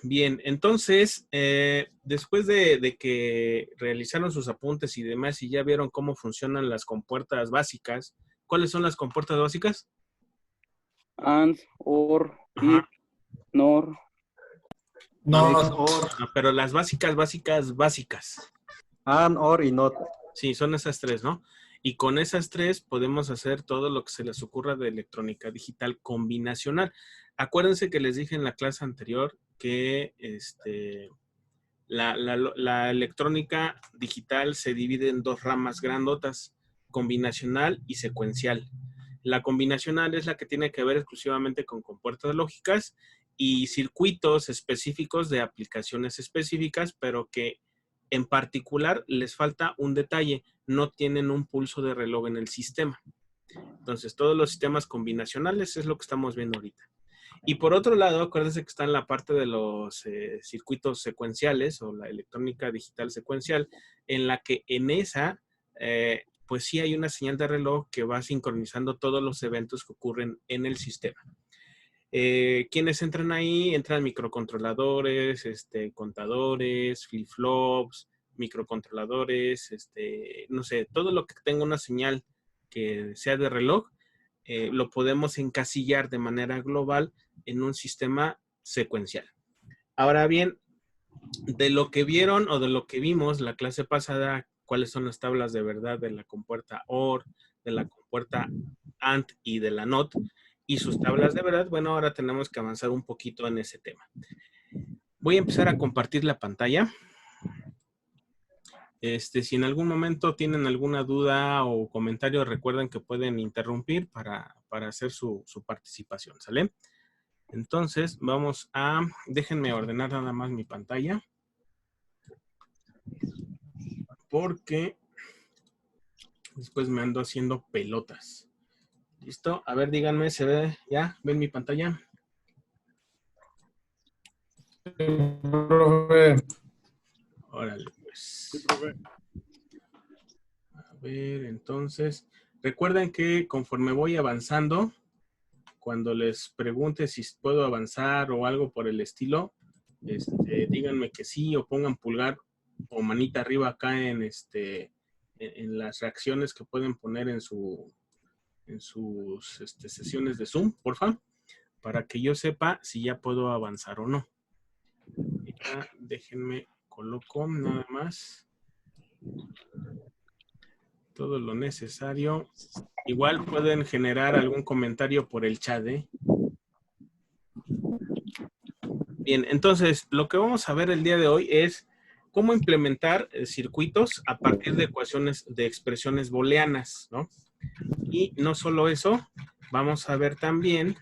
Bien, entonces, después de que realizaron sus apuntes y demás y ya vieron cómo funcionan las compuertas básicas, ¿cuáles son las compuertas básicas? AND, OR, Ajá. IF, NOR. Not, or, Pero las básicas. and, or y not. Sí, son esas tres, ¿no? Y con esas tres podemos hacer todo lo que se les ocurra de electrónica digital combinacional. Acuérdense que les dije en la clase anterior que la electrónica digital se divide en dos ramas grandotas, combinacional y secuencial. La combinacional es la que tiene que ver exclusivamente con compuertas lógicas y circuitos específicos de aplicaciones específicas, pero que en particular les falta un detalle, no tienen un pulso de reloj en el sistema. Entonces, todos los sistemas combinacionales es lo que estamos viendo ahorita. Y por otro lado, acuérdense que está en la parte de los circuitos secuenciales o la electrónica digital secuencial, en la que en esa, pues sí hay una señal de reloj que va sincronizando todos los eventos que ocurren en el sistema. ¿Quiénes entran ahí? Entran microcontroladores, contadores, flip-flops, microcontroladores, no sé, todo lo que tenga una señal que sea de reloj, lo podemos encasillar de manera global en un sistema secuencial. Ahora bien, de lo que vieron o de lo que vimos la clase pasada, cuáles son las tablas de verdad de la compuerta OR, de la compuerta AND y de la NOT, y sus tablas de verdad, bueno, ahora tenemos que avanzar un poquito en ese tema. Voy a empezar a compartir la pantalla. Si en algún momento tienen alguna duda o comentario, recuerden que pueden interrumpir para hacer su participación, ¿sale? Entonces, vamos a... Déjenme ordenar nada más mi pantalla. Porque después me ando haciendo pelotas. ¿Listo? A ver, díganme, ¿se ve ya? ¿Ven mi pantalla? Profe. Órale, pues. A ver, entonces, recuerden que conforme voy avanzando, cuando les pregunte si puedo avanzar o algo por el estilo, díganme que sí o pongan pulgar o manita arriba acá en las reacciones que pueden poner en sus sesiones de Zoom, porfa, para que yo sepa si ya puedo avanzar o no. Ya, déjenme coloco nada más todo lo necesario. Igual pueden generar algún comentario por el chat, ¿eh? Bien, entonces lo que vamos a ver el día de hoy es cómo implementar circuitos a partir de ecuaciones de expresiones booleanas, ¿no? Y no solo eso, vamos a ver también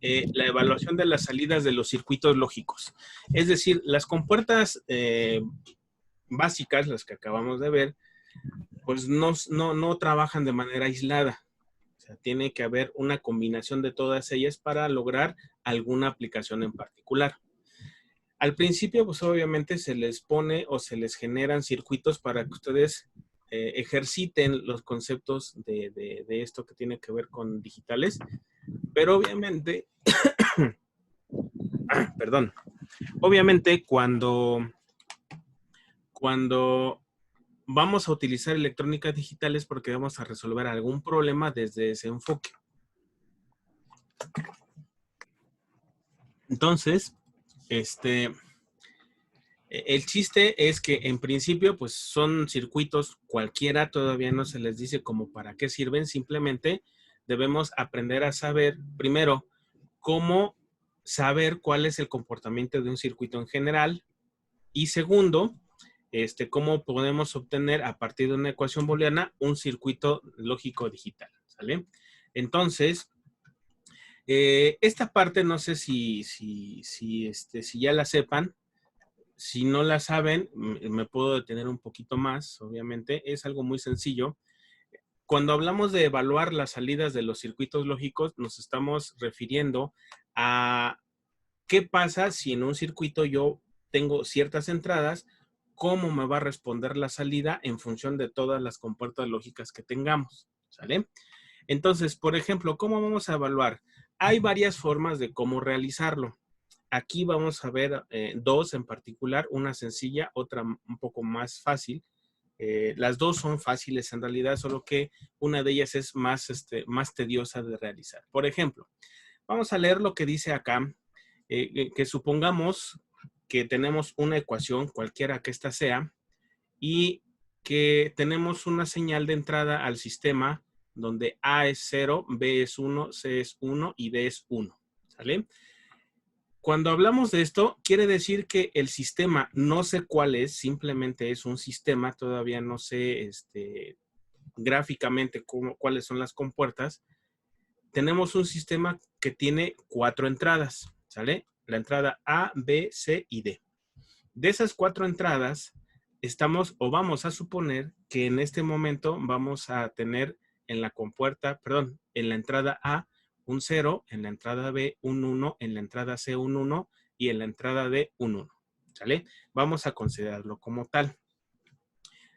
la evaluación de las salidas de los circuitos lógicos. Es decir, las compuertas básicas, las que acabamos de ver, pues no trabajan de manera aislada. O sea, tiene que haber una combinación de todas ellas para lograr alguna aplicación en particular. Al principio, pues obviamente se les pone o se les generan circuitos para que ustedes ejerciten los conceptos de esto que tiene que ver con digitales. Pero obviamente, perdón, obviamente cuando vamos a utilizar electrónicas digitales porque vamos a resolver algún problema desde ese enfoque. Entonces, el chiste es que en principio pues son circuitos cualquiera, todavía no se les dice como para qué sirven, simplemente debemos aprender a saber primero cómo saber cuál es el comportamiento de un circuito en general y segundo, cómo podemos obtener a partir de una ecuación booleana un circuito lógico digital, ¿sale? Entonces, esta parte no sé si ya la sepan. Si no la saben, me puedo detener un poquito más, obviamente. Es algo muy sencillo. Cuando hablamos de evaluar las salidas de los circuitos lógicos, nos estamos refiriendo a qué pasa si en un circuito yo tengo ciertas entradas, cómo me va a responder la salida en función de todas las compuertas lógicas que tengamos, ¿sale? Entonces, por ejemplo, ¿cómo vamos a evaluar? Hay varias formas de cómo realizarlo. Aquí vamos a ver dos en particular, una sencilla, otra un poco más fácil. Las dos son fáciles en realidad, solo que una de ellas es más tediosa de realizar. Por ejemplo, vamos a leer lo que dice acá, que supongamos que tenemos una ecuación, cualquiera que ésta sea, y que tenemos una señal de entrada al sistema donde A es 0, B es 1, C es 1 y D es 1. ¿Sale? Cuando hablamos de esto, quiere decir que el sistema, no sé cuál es, simplemente es un sistema, todavía no sé gráficamente cuáles son las compuertas. Tenemos un sistema que tiene 4 entradas, ¿sale? La entrada A, B, C y D. De esas 4 entradas, estamos o vamos a suponer que en este momento vamos a tener en la compuerta, perdón, en la entrada A un 0, en la entrada B un 1, en la entrada C un 1 y en la entrada D un 1. ¿Sale? Vamos a considerarlo como tal.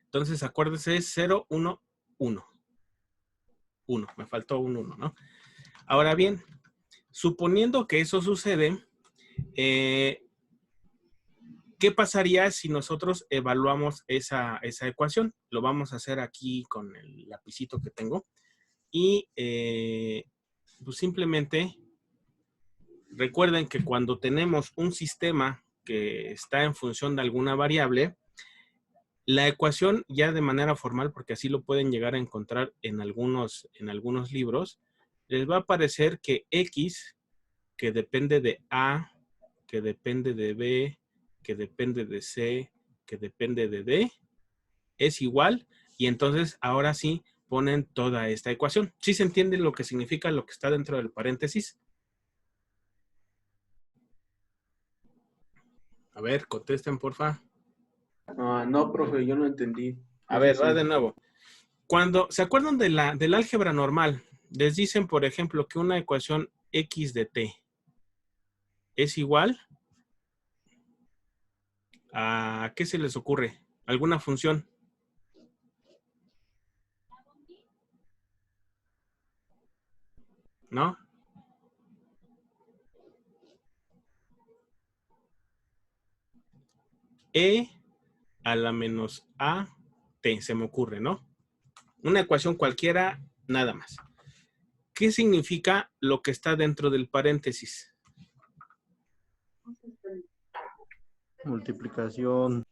Entonces, acuérdense, 0, 1, 1. 1, me faltó un 1, ¿no? Ahora bien, suponiendo que eso sucede, ¿qué pasaría si nosotros evaluamos esa ecuación? Lo vamos a hacer aquí con el lapicito que tengo. Y pues simplemente recuerden que cuando tenemos un sistema que está en función de alguna variable, la ecuación ya de manera formal, porque así lo pueden llegar a encontrar en algunos libros, les va a aparecer que X, que depende de A, que depende de B, que depende de C, que depende de D, es igual, y entonces ahora sí ponen toda esta ecuación. ¿Sí se entiende lo que significa lo que está dentro del paréntesis? A ver, contesten, porfa. No, profe, yo no entendí. A ver, va de nuevo. Cuando se acuerdan del álgebra normal, les dicen, por ejemplo, que una ecuación x de t es igual a, ¿qué se les ocurre? ¿Alguna función? ¿No? E a la menos a t, se me ocurre, ¿no? Una ecuación cualquiera, nada más. ¿Qué significa lo que está dentro del paréntesis? Multiplicación.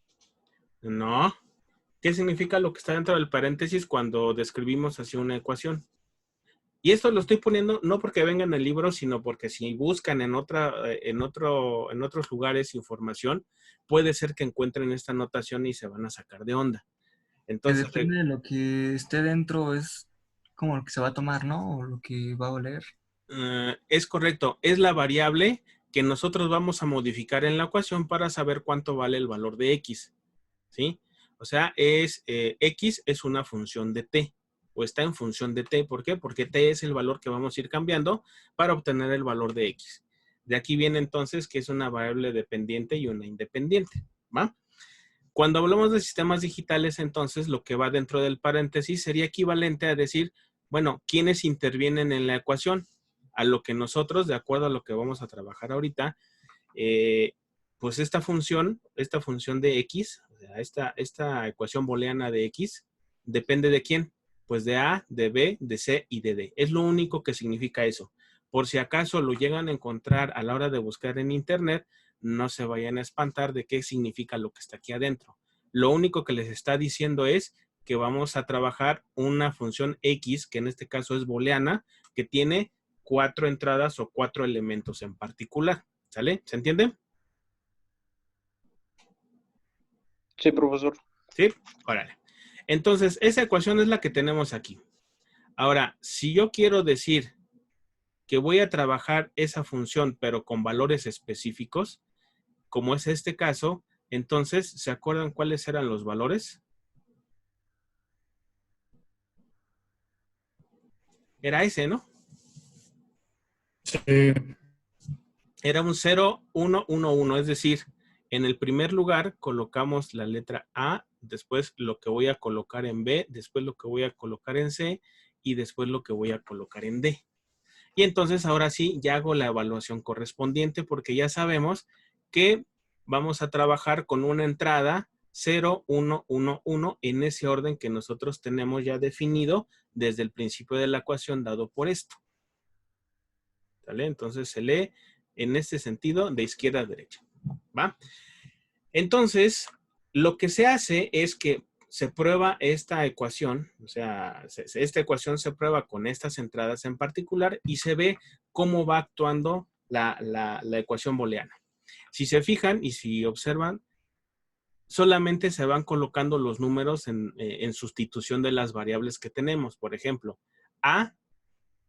No. ¿Qué significa lo que está dentro del paréntesis cuando describimos así una ecuación? Y esto lo estoy poniendo no porque venga en el libro, sino porque si buscan en otros lugares información, puede ser que encuentren esta notación y se van a sacar de onda. Que Entonces, depende de lo que esté dentro, es como lo que se va a tomar, ¿no? O lo que va a oler. es correcto, es la variable que nosotros vamos a modificar en la ecuación para saber cuánto vale el valor de x, ¿sí? O sea, x es una función de t, o está en función de t. ¿Por qué? Porque t es el valor que vamos a ir cambiando para obtener el valor de x. De aquí viene entonces que es una variable dependiente y una independiente, ¿va? Cuando hablamos de sistemas digitales, entonces, lo que va dentro del paréntesis sería equivalente a decir, bueno, ¿quiénes intervienen en la ecuación? A lo que nosotros, de acuerdo a lo que vamos a trabajar ahorita, pues esta función de x, o sea, esta ecuación booleana de x, ¿depende de quién? Pues de A, de B, de C y de D. Es lo único que significa eso. Por si acaso lo llegan a encontrar a la hora de buscar en internet, no se vayan a espantar de qué significa lo que está aquí adentro. Lo único que les está diciendo es que vamos a trabajar una función x, que en este caso es booleana, que tiene 4 entradas o 4 elementos en particular. ¿Sale? ¿Se entiende? Sí, profesor. ¿Sí? Órale. Entonces, esa ecuación es la que tenemos aquí. Ahora, si yo quiero decir que voy a trabajar esa función, pero con valores específicos, como es este caso, entonces, ¿se acuerdan cuáles eran los valores? Era ese, ¿no? Sí. Era un 0, 1, 1, 1. Es decir, en el primer lugar colocamos la letra A, después lo que voy a colocar en B, después lo que voy a colocar en C y después lo que voy a colocar en D. Y entonces ahora sí, ya hago la evaluación correspondiente porque ya sabemos que vamos a trabajar con una entrada 0, 1, 1, 1 en ese orden que nosotros tenemos ya definido desde el principio de la ecuación dado por esto. ¿Vale? Entonces se lee en este sentido de izquierda a derecha. ¿Va? Entonces, lo que se hace es que se prueba esta ecuación, o sea, esta ecuación se prueba con estas entradas en particular y se ve cómo va actuando la ecuación booleana. Si se fijan y si observan, solamente se van colocando los números en sustitución de las variables que tenemos. Por ejemplo, A,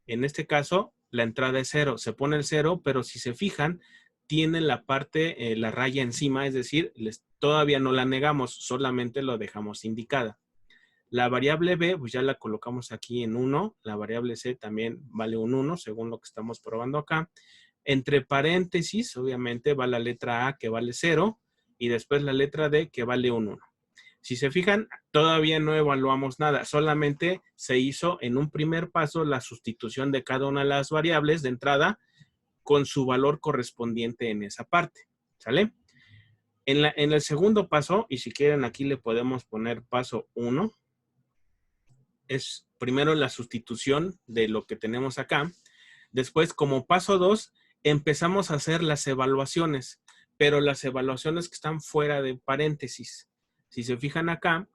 en este caso, la entrada es 0. Se pone el 0, pero si se fijan, tiene la parte, la raya encima, es decir, todavía no la negamos, solamente lo dejamos indicada. La variable B, pues ya la colocamos aquí en 1. La variable C también vale un 1, según lo que estamos probando acá. Entre paréntesis, obviamente, va la letra A, que vale 0, y después la letra D, que vale un 1. Si se fijan, todavía no evaluamos nada, solamente se hizo en un primer paso la sustitución de cada una de las variables de entrada con su valor correspondiente en esa parte, ¿sale? En el segundo paso, y si quieren aquí le podemos poner paso 1, es primero la sustitución de lo que tenemos acá. Después, como paso 2, empezamos a hacer las evaluaciones, pero las evaluaciones que están fuera de paréntesis. Si se fijan acá,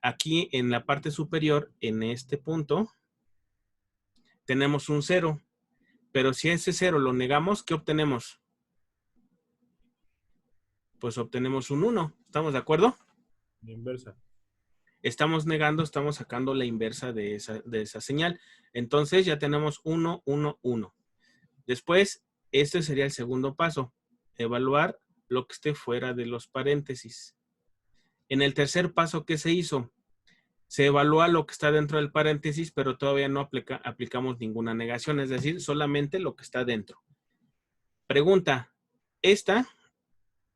aquí en la parte superior, en este punto, tenemos un 0. Pero si ese 0 lo negamos, ¿qué obtenemos? Pues obtenemos un 1. ¿Estamos de acuerdo? La inversa. Estamos negando, estamos sacando la inversa de esa señal. Entonces ya tenemos 1, 1, 1. Después, este sería el segundo paso. Evaluar lo que esté fuera de los paréntesis. En el tercer paso, ¿qué se hizo? Se evalúa lo que está dentro del paréntesis, pero todavía no aplicamos ninguna negación, es decir, solamente lo que está dentro. Pregunta, ¿esta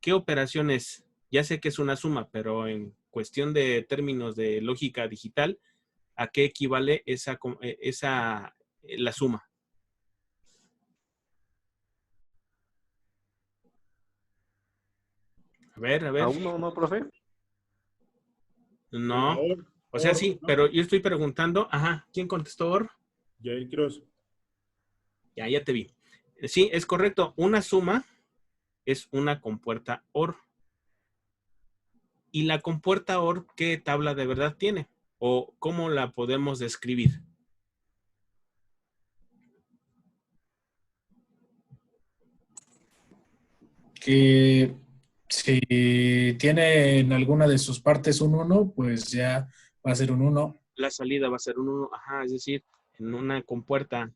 qué operación es? Ya sé que es una suma, pero en cuestión de términos de lógica digital, ¿a qué equivale la suma? A ver. ¿A 1, no, profe? No. O sea, sí, ¿no? pero yo estoy preguntando, ajá, ¿quién contestó OR? Jair Cross. Ya te vi. Sí, es correcto. Una suma es una compuerta OR. ¿Y la compuerta OR qué tabla de verdad tiene? ¿O cómo la podemos describir? Que si tiene en alguna de sus partes un 1, pues ya va a ser un 1. La salida va a ser un 1, ajá, es decir, en una compuerta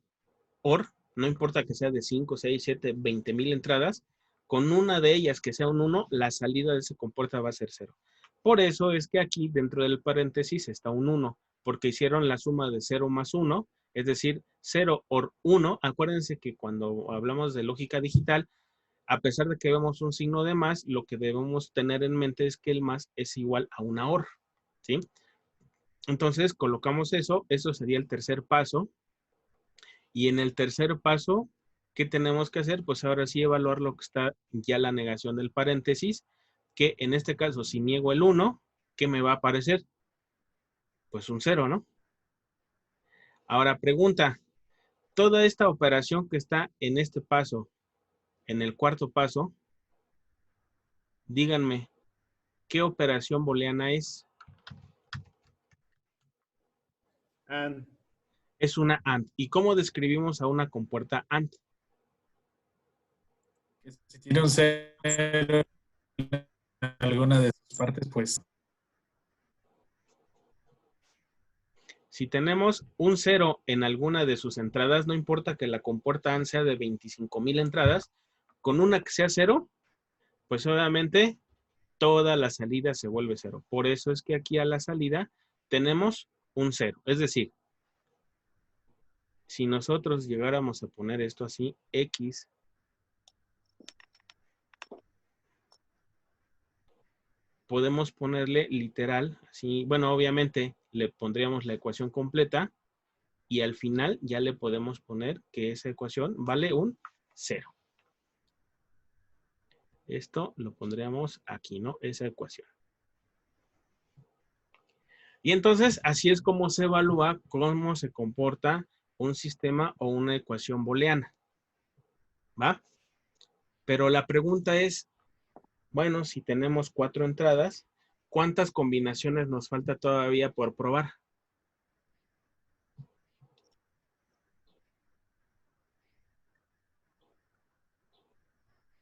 OR, no importa que sea de 5, 6, 7, 20,000 entradas, con una de ellas que sea un 1, la salida de esa compuerta va a ser 0. Por eso es que aquí dentro del paréntesis está un 1, porque hicieron la suma de 0 más 1, es decir, 0 OR 1. Acuérdense que cuando hablamos de lógica digital, a pesar de que vemos un signo de más, lo que debemos tener en mente es que el más es igual a una OR, ¿sí? Entonces, colocamos eso sería el tercer paso. Y en el tercer paso, ¿qué tenemos que hacer? Pues ahora sí evaluar lo que está ya la negación del paréntesis, que en este caso, si niego el 1, ¿qué me va a aparecer? Pues un 0, ¿no? Ahora, pregunta, toda esta operación que está en este paso, en el cuarto paso, díganme, ¿qué operación booleana es? And. Es una AND. ¿Y cómo describimos a una compuerta AND? Si tiene un 0 en alguna de sus partes, pues. Si tenemos un 0 en alguna de sus entradas, no importa que la compuerta AND sea de 25,000 entradas, con una que sea 0, pues obviamente toda la salida se vuelve 0. Por eso es que aquí a la salida tenemos un 0. Es decir, si nosotros llegáramos a poner esto así, X podemos ponerle literal, así, bueno, obviamente le pondríamos la ecuación completa, y al final ya le podemos poner que esa ecuación vale un 0. Esto lo pondríamos aquí, ¿no? Esa ecuación. Y entonces, así es como se evalúa cómo se comporta un sistema o una ecuación booleana. ¿Va? Pero la pregunta es, bueno, si tenemos 4 entradas, ¿cuántas combinaciones nos falta todavía por probar?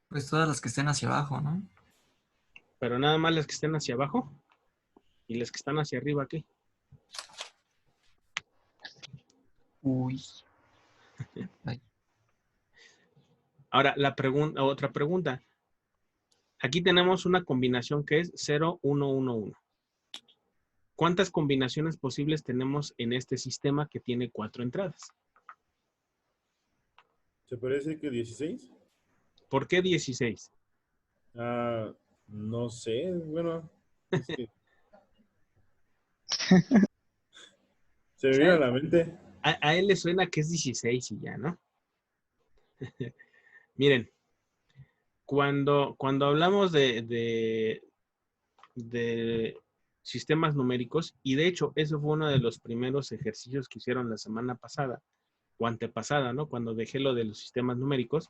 Pues todas las que estén hacia abajo, ¿no? Pero nada más las que estén hacia abajo. ¿Y las que están hacia arriba qué? Uy. Ay. Ahora, otra pregunta. Aquí tenemos una combinación que es 0, 1, 1, 1. ¿Cuántas combinaciones posibles tenemos en este sistema que tiene 4 entradas? ¿Se parece que 16? ¿Por qué 16? No sé, bueno, es que se me viene a la mente. A él le suena que es 16 y ya, ¿no? Miren, cuando hablamos de sistemas numéricos, y de hecho, eso fue uno de los primeros ejercicios que hicieron la semana pasada, o antepasada, ¿no? Cuando dejé lo de los sistemas numéricos,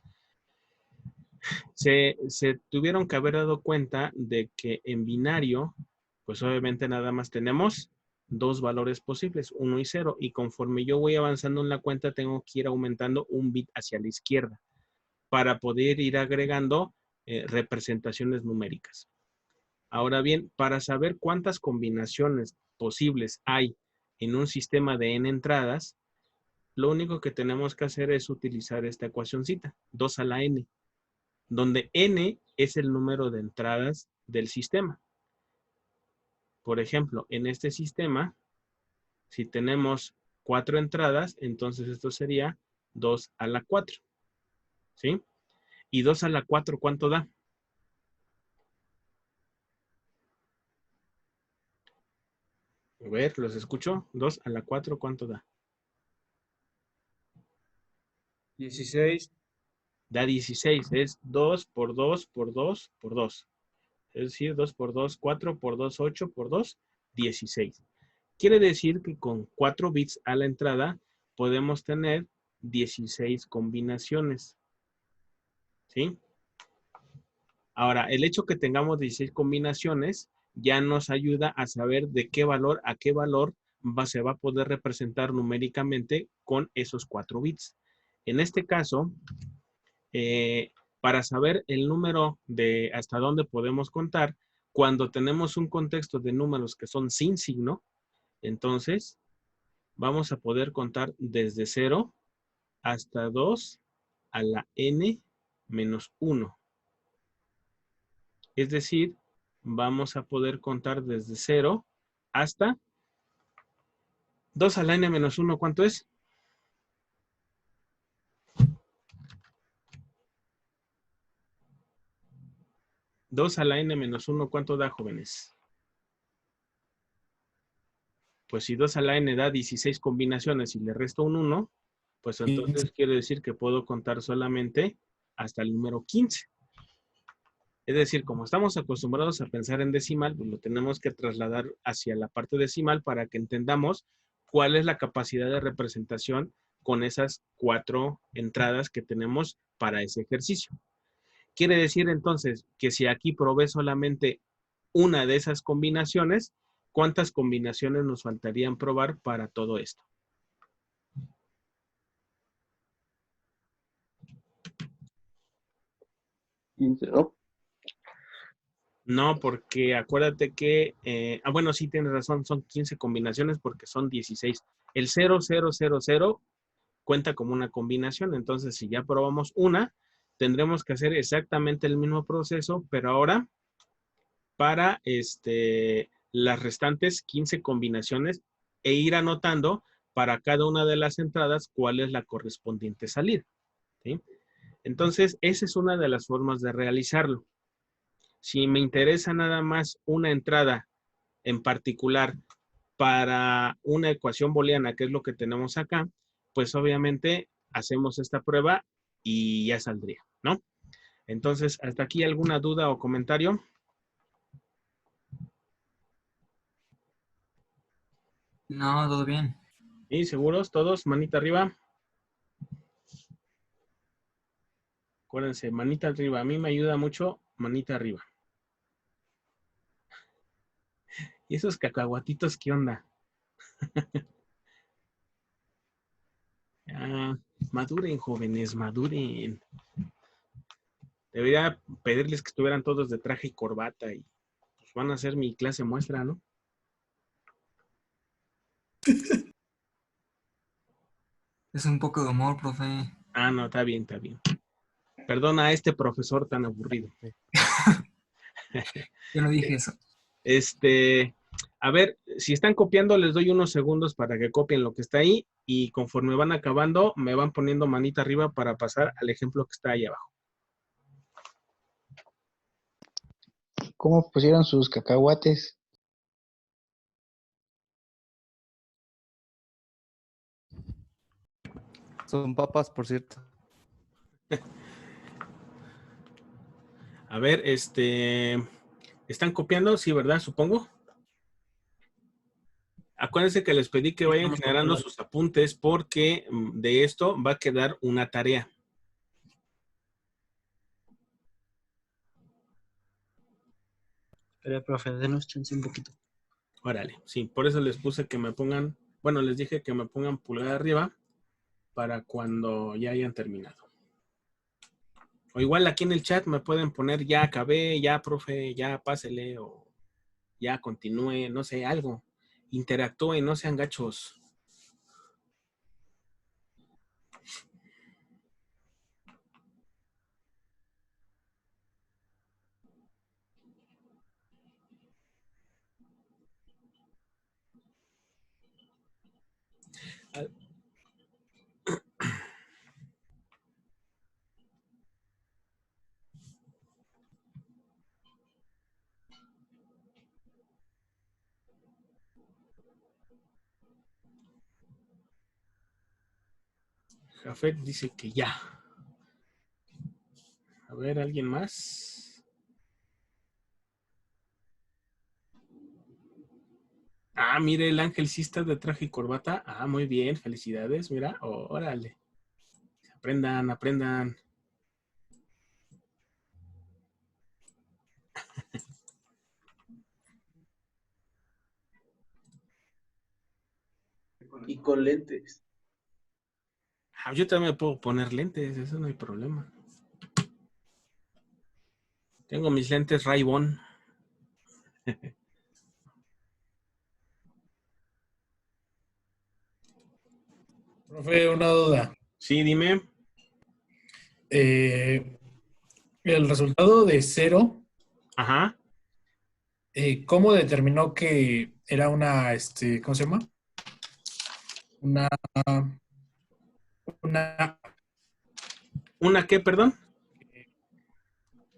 se tuvieron que haber dado cuenta de que en binario, pues obviamente nada más tenemos 2 valores posibles, 1 y 0, y conforme yo voy avanzando en la cuenta, tengo que ir aumentando un bit hacia la izquierda para poder ir agregando representaciones numéricas. Ahora bien, para saber cuántas combinaciones posibles hay en un sistema de n entradas, lo único que tenemos que hacer es utilizar esta ecuacioncita, 2 a la n, donde n es el número de entradas del sistema. Por ejemplo, en este sistema, si tenemos 4 entradas, entonces esto sería 2 a la 4. ¿Sí? Y 2 a la 4, ¿cuánto da? A ver, los escucho. 2 a la 4, ¿cuánto da? 16. Da 16. Es 2 por 2 por 2 por 2. Es decir, 2 por 2, 4 por 2, 8 por 2, 16. Quiere decir que con 4 bits a la entrada podemos tener 16 combinaciones. ¿Sí? Ahora, el hecho que tengamos 16 combinaciones ya nos ayuda a saber de qué valor a qué valor se va a poder representar numéricamente con esos 4 bits. En este caso, para saber el número de hasta dónde podemos contar, cuando tenemos un contexto de números que son sin signo, entonces vamos a poder contar desde 0 hasta 2 a la n menos 1. Es decir, vamos a poder contar desde 0 hasta 2 a la n menos 1. ¿Cuánto es? ¿2 a la n menos 1 cuánto da, jóvenes? Pues si 2 a la n da 16 combinaciones y le resto un 1, pues entonces quiere decir que puedo contar solamente hasta el número 15. Es decir, como estamos acostumbrados a pensar en decimal, pues lo tenemos que trasladar hacia la parte decimal para que entendamos cuál es la capacidad de representación con esas 4 entradas que tenemos para ese ejercicio. Quiere decir entonces que si aquí probé solamente una de esas combinaciones, ¿cuántas combinaciones nos faltarían probar para todo esto? ¿No? No, porque acuérdate que, bueno, sí tienes razón, son 15 combinaciones porque son 16. El 0, 0, 0, 0 cuenta como una combinación, entonces si ya probamos una, tendremos que hacer exactamente el mismo proceso, pero ahora para las restantes 15 combinaciones e ir anotando para cada una de las entradas cuál es la correspondiente salida. ¿Sí? Entonces, esa es una de las formas de realizarlo. Si me interesa nada más una entrada en particular para una ecuación booleana, que es lo que tenemos acá, pues obviamente hacemos esta prueba y ya saldría, ¿no? Entonces, ¿hasta aquí alguna duda o comentario? No, todo bien. ¿Y seguros todos? Manita arriba. Acuérdense, manita arriba. A mí me ayuda mucho manita arriba. ¿Y esos cacahuatitos qué onda? Ah, maduren, jóvenes, maduren. Debería pedirles que estuvieran todos de traje y corbata y pues, van a hacer mi clase muestra, ¿no? Es un poco de humor, profe. Ah, no, está bien, está bien. Perdona a este profesor tan aburrido. Yo no dije eso. A ver, si están copiando, les doy unos segundos para que copien lo que está ahí y conforme van acabando, me van poniendo manita arriba para pasar al ejemplo que está ahí abajo. ¿Cómo pusieron sus cacahuates? Son papas, por cierto. A ver, ¿están copiando? Sí, ¿verdad? Supongo. Acuérdense que les pedí que vayan generando sus apuntes porque de esto va a quedar una tarea. Espera, profe, denos chance un poquito. Órale, sí, por eso les puse que me pongan, bueno, les dije que me pongan pulgar arriba para cuando ya hayan terminado. O igual aquí en el chat me pueden poner ya acabé, ya profe, ya pásele o ya continúe, no sé, algo. Interactúen, no sean gachos. Jafet dice que ya. A ver, ¿alguien más? Ah, mire, el ángel sí está de traje y corbata. Ah, muy bien, felicidades, mira, órale. Aprendan, aprendan. Y con lentes. Ah, yo también me puedo poner lentes, eso no hay problema. Tengo mis lentes Ray-Ban. Profe, una duda. Sí, dime. El resultado de 0, Ajá. ¿cómo determinó que era una, ¿cómo se llama? Una ¿Una qué, perdón?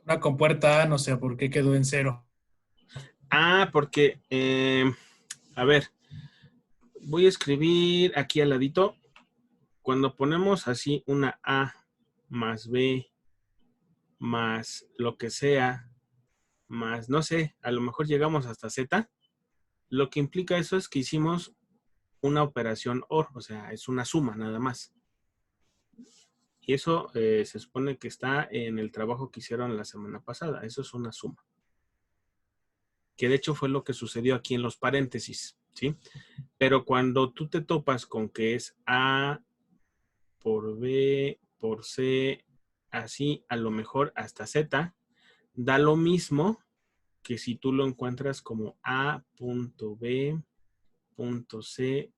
Una compuerta A, no sé por qué quedó en 0. Ah, porque, a ver, voy a escribir aquí al ladito. Cuando ponemos así una A más B más lo que sea, más, no sé, a lo mejor llegamos hasta Z, lo que implica eso es que hicimos una operación OR, o sea, es una suma nada más. Y eso se supone que está en el trabajo que hicieron la semana pasada. Eso es una suma. Que de hecho fue lo que sucedió aquí en los paréntesis, ¿sí? Pero cuando tú te topas con que es A por B por C, así a lo mejor hasta Z, da lo mismo que si tú lo encuentras como A punto B punto C,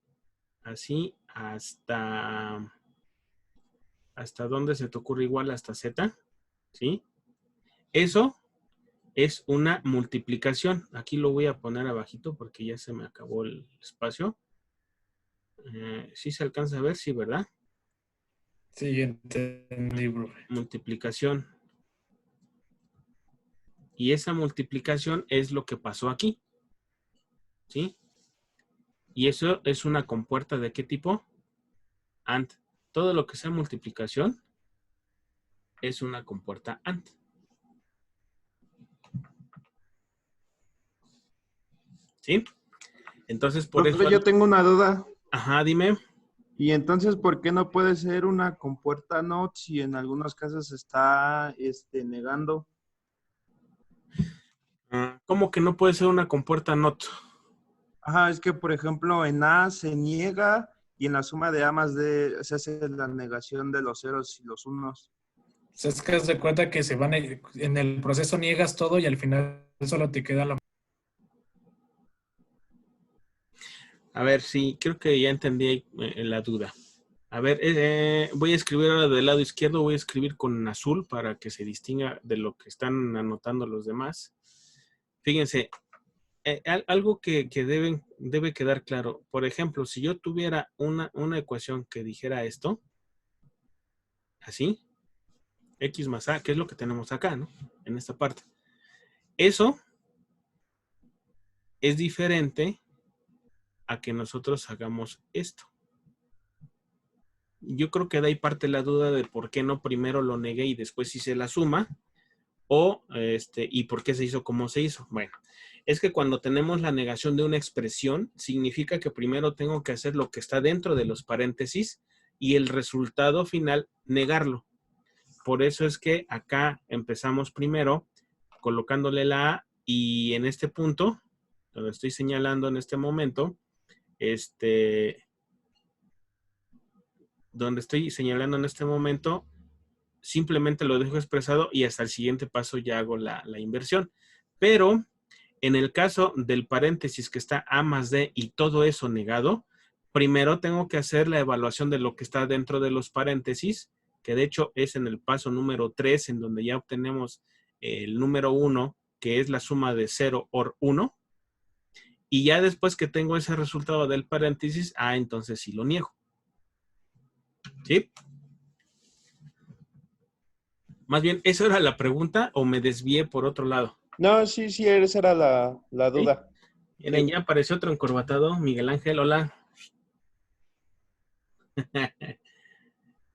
así hasta dónde se te ocurre igual hasta Z, ¿sí? Eso es una multiplicación. Aquí lo voy a poner abajito porque ya se me acabó el espacio. ¿Sí se alcanza a ver? Sí, ¿verdad? Sí, entendí, profe. Multiplicación. Y esa multiplicación es lo que pasó aquí. ¿Sí? Y eso es una compuerta ¿de qué tipo? AND. Todo lo que sea multiplicación es una compuerta AND. ¿Sí? Entonces, por eso... Profe, yo tengo una duda. Ajá, dime. Y entonces, ¿por qué no puede ser una compuerta NOT si en algunos casos se está negando? ¿Cómo que no puede ser una compuerta NOT? Ajá, es que, por ejemplo, en A se niega y en la suma de A más D se hace la negación de los ceros y los unos. O sea, es que haz de cuenta que se van en el proceso niegas todo y al final solo te queda la... A ver, sí, creo que ya entendí la duda. A ver, voy a escribir ahora del lado izquierdo, voy a escribir con azul para que se distinga de lo que están anotando los demás. Fíjense, algo que debe quedar claro. Por ejemplo, si yo tuviera una ecuación que dijera esto, así, x más a, que es lo que tenemos acá, ¿no? En esta parte. Eso es diferente a que nosotros hagamos esto. Yo creo que de ahí parte la duda de por qué no primero lo negué y después hice la suma, o y por qué se hizo como se hizo. Bueno, es que cuando tenemos la negación de una expresión, significa que primero tengo que hacer lo que está dentro de los paréntesis y el resultado final negarlo. Por eso es que acá empezamos primero colocándole la A y en este punto, donde estoy señalando en este momento, donde estoy señalando en este momento, simplemente lo dejo expresado y hasta el siguiente paso ya hago la inversión. Pero en el caso del paréntesis que está A más D y todo eso negado, primero tengo que hacer la evaluación de lo que está dentro de los paréntesis, que de hecho es en el paso número 3, en donde ya obtenemos el número 1, que es la suma de 0 or 1. Y ya después que tengo ese resultado del paréntesis, entonces sí lo niego. ¿Sí? Más bien, ¿eso era la pregunta o me desvié por otro lado? No, sí, esa era la duda. ¿Sí? Miren, ya apareció otro encorbatado. Miguel Ángel, hola.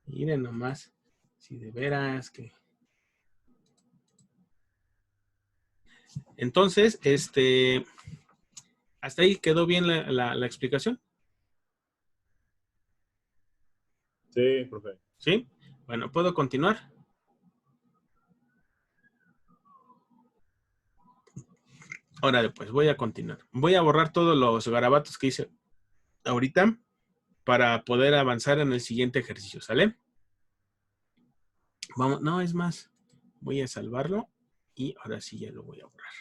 Miren nomás. Si de veras que... Entonces, ¿hasta ahí quedó bien la explicación? Sí, profe. ¿Sí? Bueno, ¿puedo continuar? Ahora pues voy a continuar. Voy a borrar todos los garabatos que hice ahorita para poder avanzar en el siguiente ejercicio, ¿sale? Vamos, no, es más. Voy a salvarlo y ahora sí ya lo voy a borrar.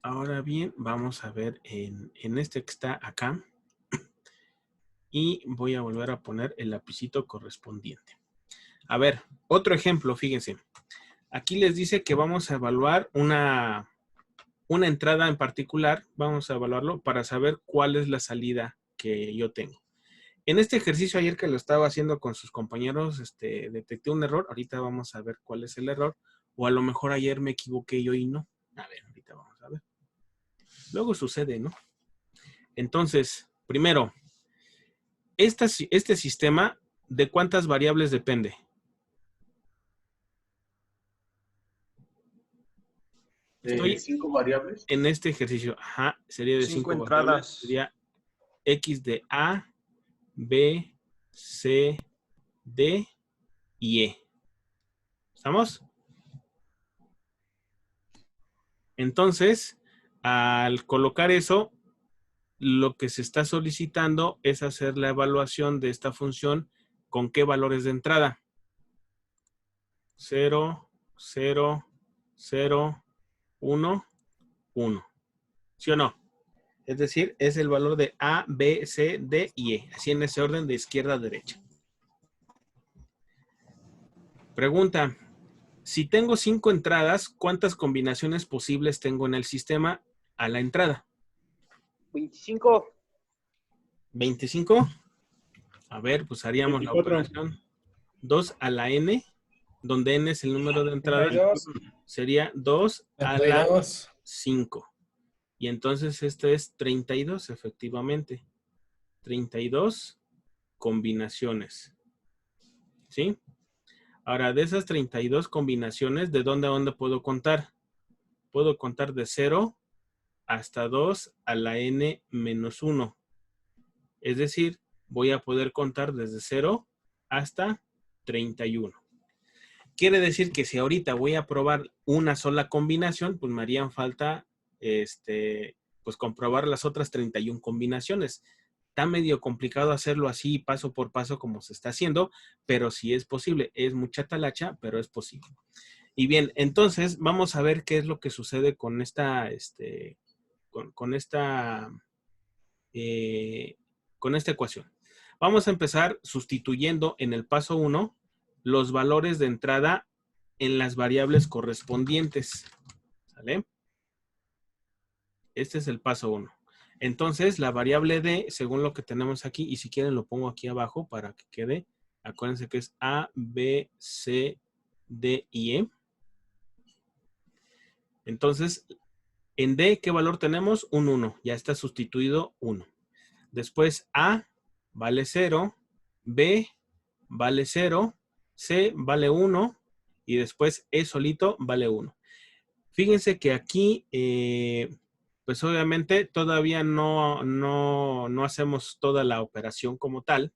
Ahora bien, vamos a ver en este que está acá. Y voy a volver a poner el lapicito correspondiente. A ver, otro ejemplo, fíjense. Aquí les dice que vamos a evaluar una entrada en particular. Vamos a evaluarlo para saber cuál es la salida que yo tengo. En este ejercicio ayer que lo estaba haciendo con sus compañeros, detecté un error. Ahorita vamos a ver cuál es el error. O a lo mejor ayer me equivoqué yo y no. A ver, ahorita vamos a ver. Luego sucede, ¿no? Entonces, primero, este sistema, ¿de cuántas variables depende? Estoy 5 variables. en este ejercicio. Ajá, sería de 5 entradas. variables. Sería X de A, B, C, D y E. ¿Estamos? Entonces, al colocar eso, lo que se está solicitando es hacer la evaluación de esta función con qué valores de entrada. 0, 0, 0, 1, 1. ¿Sí o no? Es decir, es el valor de A, B, C, D y E. Así en ese orden de izquierda a derecha. Pregunta. Si tengo 5 entradas, ¿cuántas combinaciones posibles tengo en el sistema a la entrada? 25. 25. A ver, pues haríamos 24. la operación 2 a la n, donde n es el número de entrada. 32. Sería 2 a la 32. 5. Y entonces este es 32, efectivamente. 32 combinaciones. ¿Sí? Ahora, de esas 32 combinaciones, ¿de dónde a dónde puedo contar? Puedo contar de 0 hasta 2 a la n menos 1. Es decir, voy a poder contar desde 0 hasta 31. Quiere decir que si ahorita voy a probar una sola combinación, pues me harían falta pues comprobar las otras 31 combinaciones. Está medio complicado hacerlo así paso por paso como se está haciendo, pero sí es posible. Es mucha talacha, pero es posible. Y bien, entonces vamos a ver qué es lo que sucede con esta, con esta ecuación. Vamos a empezar sustituyendo en el paso 1 los valores de entrada en las variables correspondientes. ¿Sale? Este es el paso 1. Entonces, la variable D, según lo que tenemos aquí, y si quieren lo pongo aquí abajo para que quede, acuérdense que es A, B, C, D y E. Entonces, en D, ¿qué valor tenemos? Un 1. Ya está sustituido 1. Después, A vale 0, B vale 0, C vale 1 y después E solito vale 1. Fíjense que aquí, pues obviamente todavía no hacemos toda la operación como tal,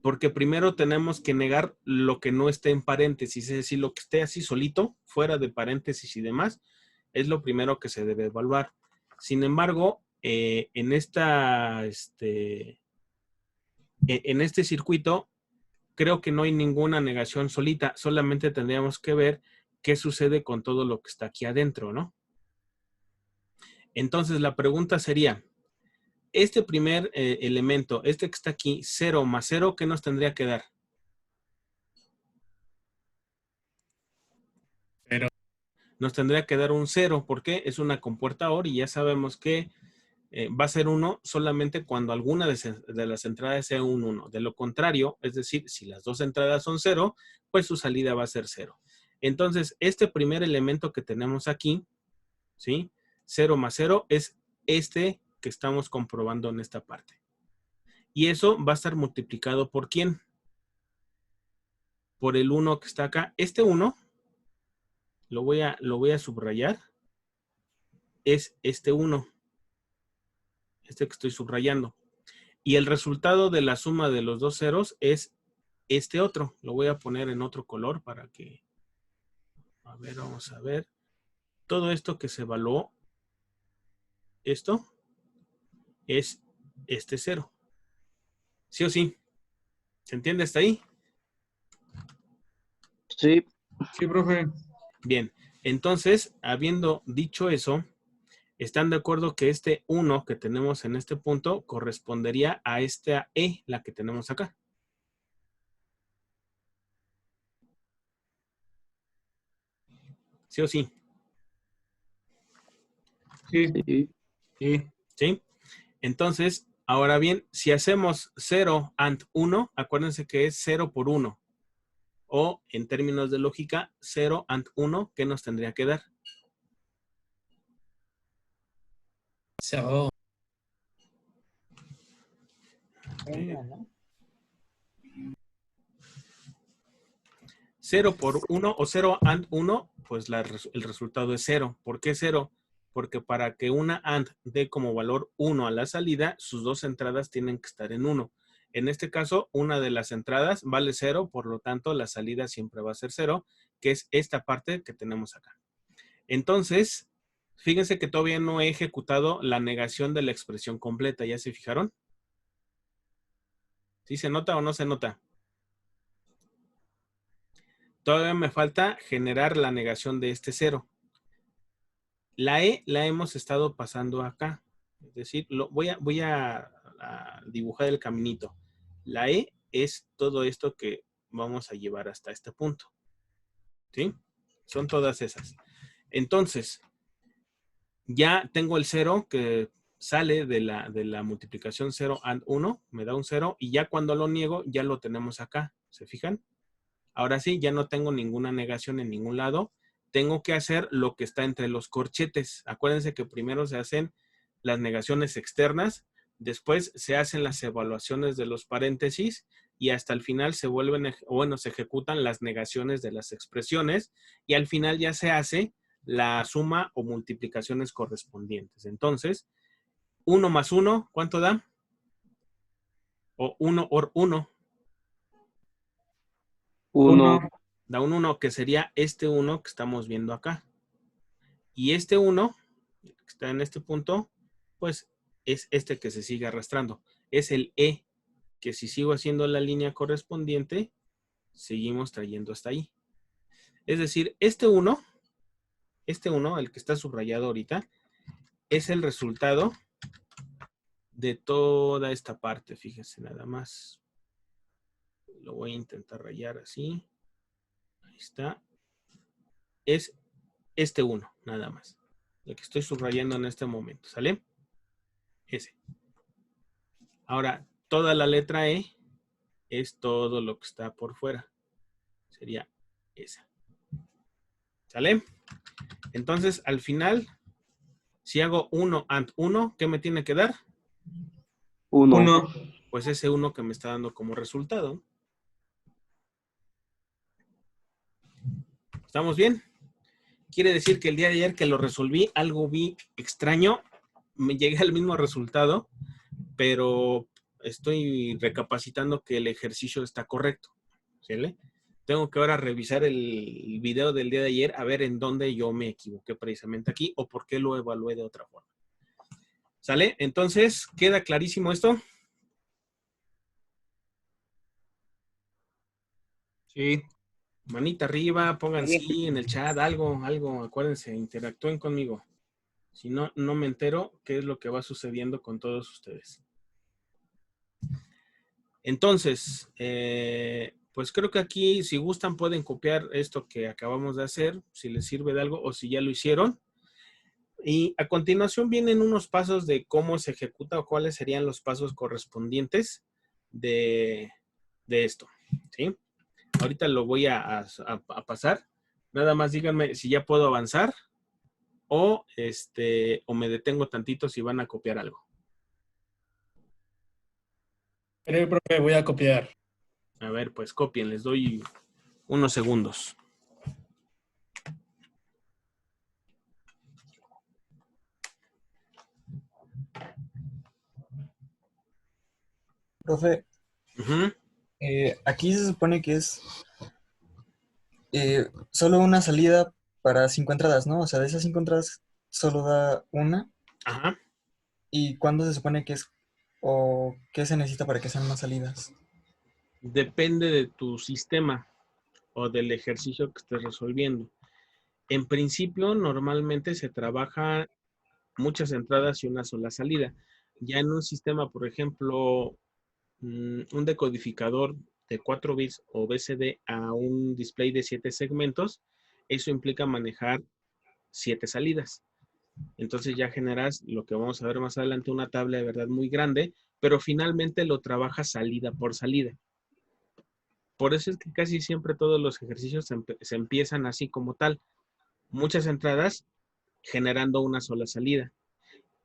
porque primero tenemos que negar lo que no esté en paréntesis, es decir, lo que esté así solito, fuera de paréntesis y demás, es lo primero que se debe evaluar. Sin embargo, en este circuito, creo que no hay ninguna negación solita, solamente tendríamos que ver qué sucede con todo lo que está aquí adentro, ¿no? Entonces, la pregunta sería, este primer elemento, este que está aquí, 0 más 0, ¿qué nos tendría que dar? 0. Nos tendría que dar un 0, porque es una compuerta OR y ya sabemos que va a ser 1 solamente cuando alguna de las entradas sea un 1. De lo contrario, es decir, si las dos entradas son 0, pues su salida va a ser 0. Entonces, este primer elemento que tenemos aquí, ¿sí? 0 más 0 es este que estamos comprobando en esta parte. Y eso va a estar multiplicado ¿por quién? Por el 1 que está acá. Este 1, lo voy a subrayar, es este 1. Este que estoy subrayando. Y el resultado de la suma de los dos ceros es este otro. Lo voy a poner en otro color para que... A ver, vamos a ver. Todo esto que se evaluó, esto es este 0. ¿Sí o sí? ¿Se entiende hasta ahí? Sí. Sí, profe. Bien. Entonces, habiendo dicho eso, ¿están de acuerdo que este 1 que tenemos en este punto correspondería a esta E, la que tenemos acá? ¿Sí o sí? Sí. Sí. Sí. ¿Sí? Entonces, ahora bien, si hacemos 0 and 1, acuérdense que es 0 por 1. O, en términos de lógica, 0 and 1, ¿qué nos tendría que dar? 0. 0 por 1 o 0 and 1, pues el resultado es 0. ¿Por qué 0? Porque para que una AND dé como valor 1 a la salida, sus dos entradas tienen que estar en 1. En este caso, una de las entradas vale 0, por lo tanto, la salida siempre va a ser 0, que es esta parte que tenemos acá. Entonces, fíjense que todavía no he ejecutado la negación de la expresión completa. ¿Ya se fijaron? ¿Sí se nota o no se nota? Todavía me falta generar la negación de este 0. La E la hemos estado pasando acá. Es decir, voy a dibujar el caminito. La E es todo esto que vamos a llevar hasta este punto. ¿Sí? Son todas esas. Entonces, ya tengo el 0 que sale de la multiplicación 0 and 1. Me da un 0. Y ya cuando lo niego, ya lo tenemos acá. ¿Se fijan? Ahora sí, ya no tengo ninguna negación en ningún lado. tengo que hacer lo que está entre los corchetes. Acuérdense que primero se hacen las negaciones externas, después se hacen las evaluaciones de los paréntesis y hasta el final se ejecutan las negaciones de las expresiones y al final ya se hace la suma o multiplicaciones correspondientes. Entonces, 1 más 1, ¿cuánto da? O 1 por 1. 1. Da un 1, que sería este 1 que estamos viendo acá. Y este 1, que está en este punto, pues es este que se sigue arrastrando. Es el E, que si sigo haciendo la línea correspondiente, seguimos trayendo hasta ahí. Es decir, este 1, el que está subrayado ahorita, es el resultado de toda esta parte. Fíjense nada más. Lo voy a intentar rayar así. Ahí está. Es este 1, nada más. Lo que estoy subrayando en este momento. ¿Sale? Ese. Ahora, toda la letra E es todo lo que está por fuera. Sería esa. ¿Sale? Entonces, al final, si hago 1 and 1, ¿qué me tiene que dar? 1. Pues ese 1 que me está dando como resultado. ¿Estamos bien? Quiere decir que el día de ayer que lo resolví, algo vi extraño. Me llegué al mismo resultado, pero estoy recapacitando que el ejercicio está correcto. ¿Sí? Tengo que ahora revisar el video del día de ayer a ver en dónde yo me equivoqué precisamente aquí o por qué lo evalué de otra forma. ¿Sale? Entonces, ¿queda clarísimo esto? Sí. Manita arriba, pongan sí en el chat, algo, acuérdense, interactúen conmigo. Si no, no me entero qué es lo que va sucediendo con todos ustedes. Entonces, pues creo que aquí, si gustan, pueden copiar esto que acabamos de hacer, si les sirve de algo o si ya lo hicieron. Y a continuación vienen unos pasos de cómo se ejecuta o cuáles serían los pasos correspondientes de esto, ¿sí? Ahorita lo voy a pasar. Nada más díganme si ya puedo avanzar o me detengo tantito si van a copiar algo. Pero, profe, voy a copiar. A ver, pues copien, les doy unos segundos. Profe, Ujú. aquí se supone que es solo una salida para 5 entradas, ¿no? O sea, de esas 5 entradas solo da una. Ajá. ¿Y cuándo se supone que es o qué se necesita para que sean más salidas? Depende de tu sistema o del ejercicio que estés resolviendo. En principio, normalmente se trabaja muchas entradas y una sola salida. Ya en un sistema, por ejemplo, un decodificador de 4 bits o BCD a un display de 7 segmentos, eso implica manejar 7 salidas. Entonces ya generas lo que vamos a ver más adelante, una tabla de verdad muy grande, pero finalmente lo trabajas salida por salida. Por eso es que casi siempre todos los ejercicios se empiezan así como tal. Muchas entradas generando una sola salida.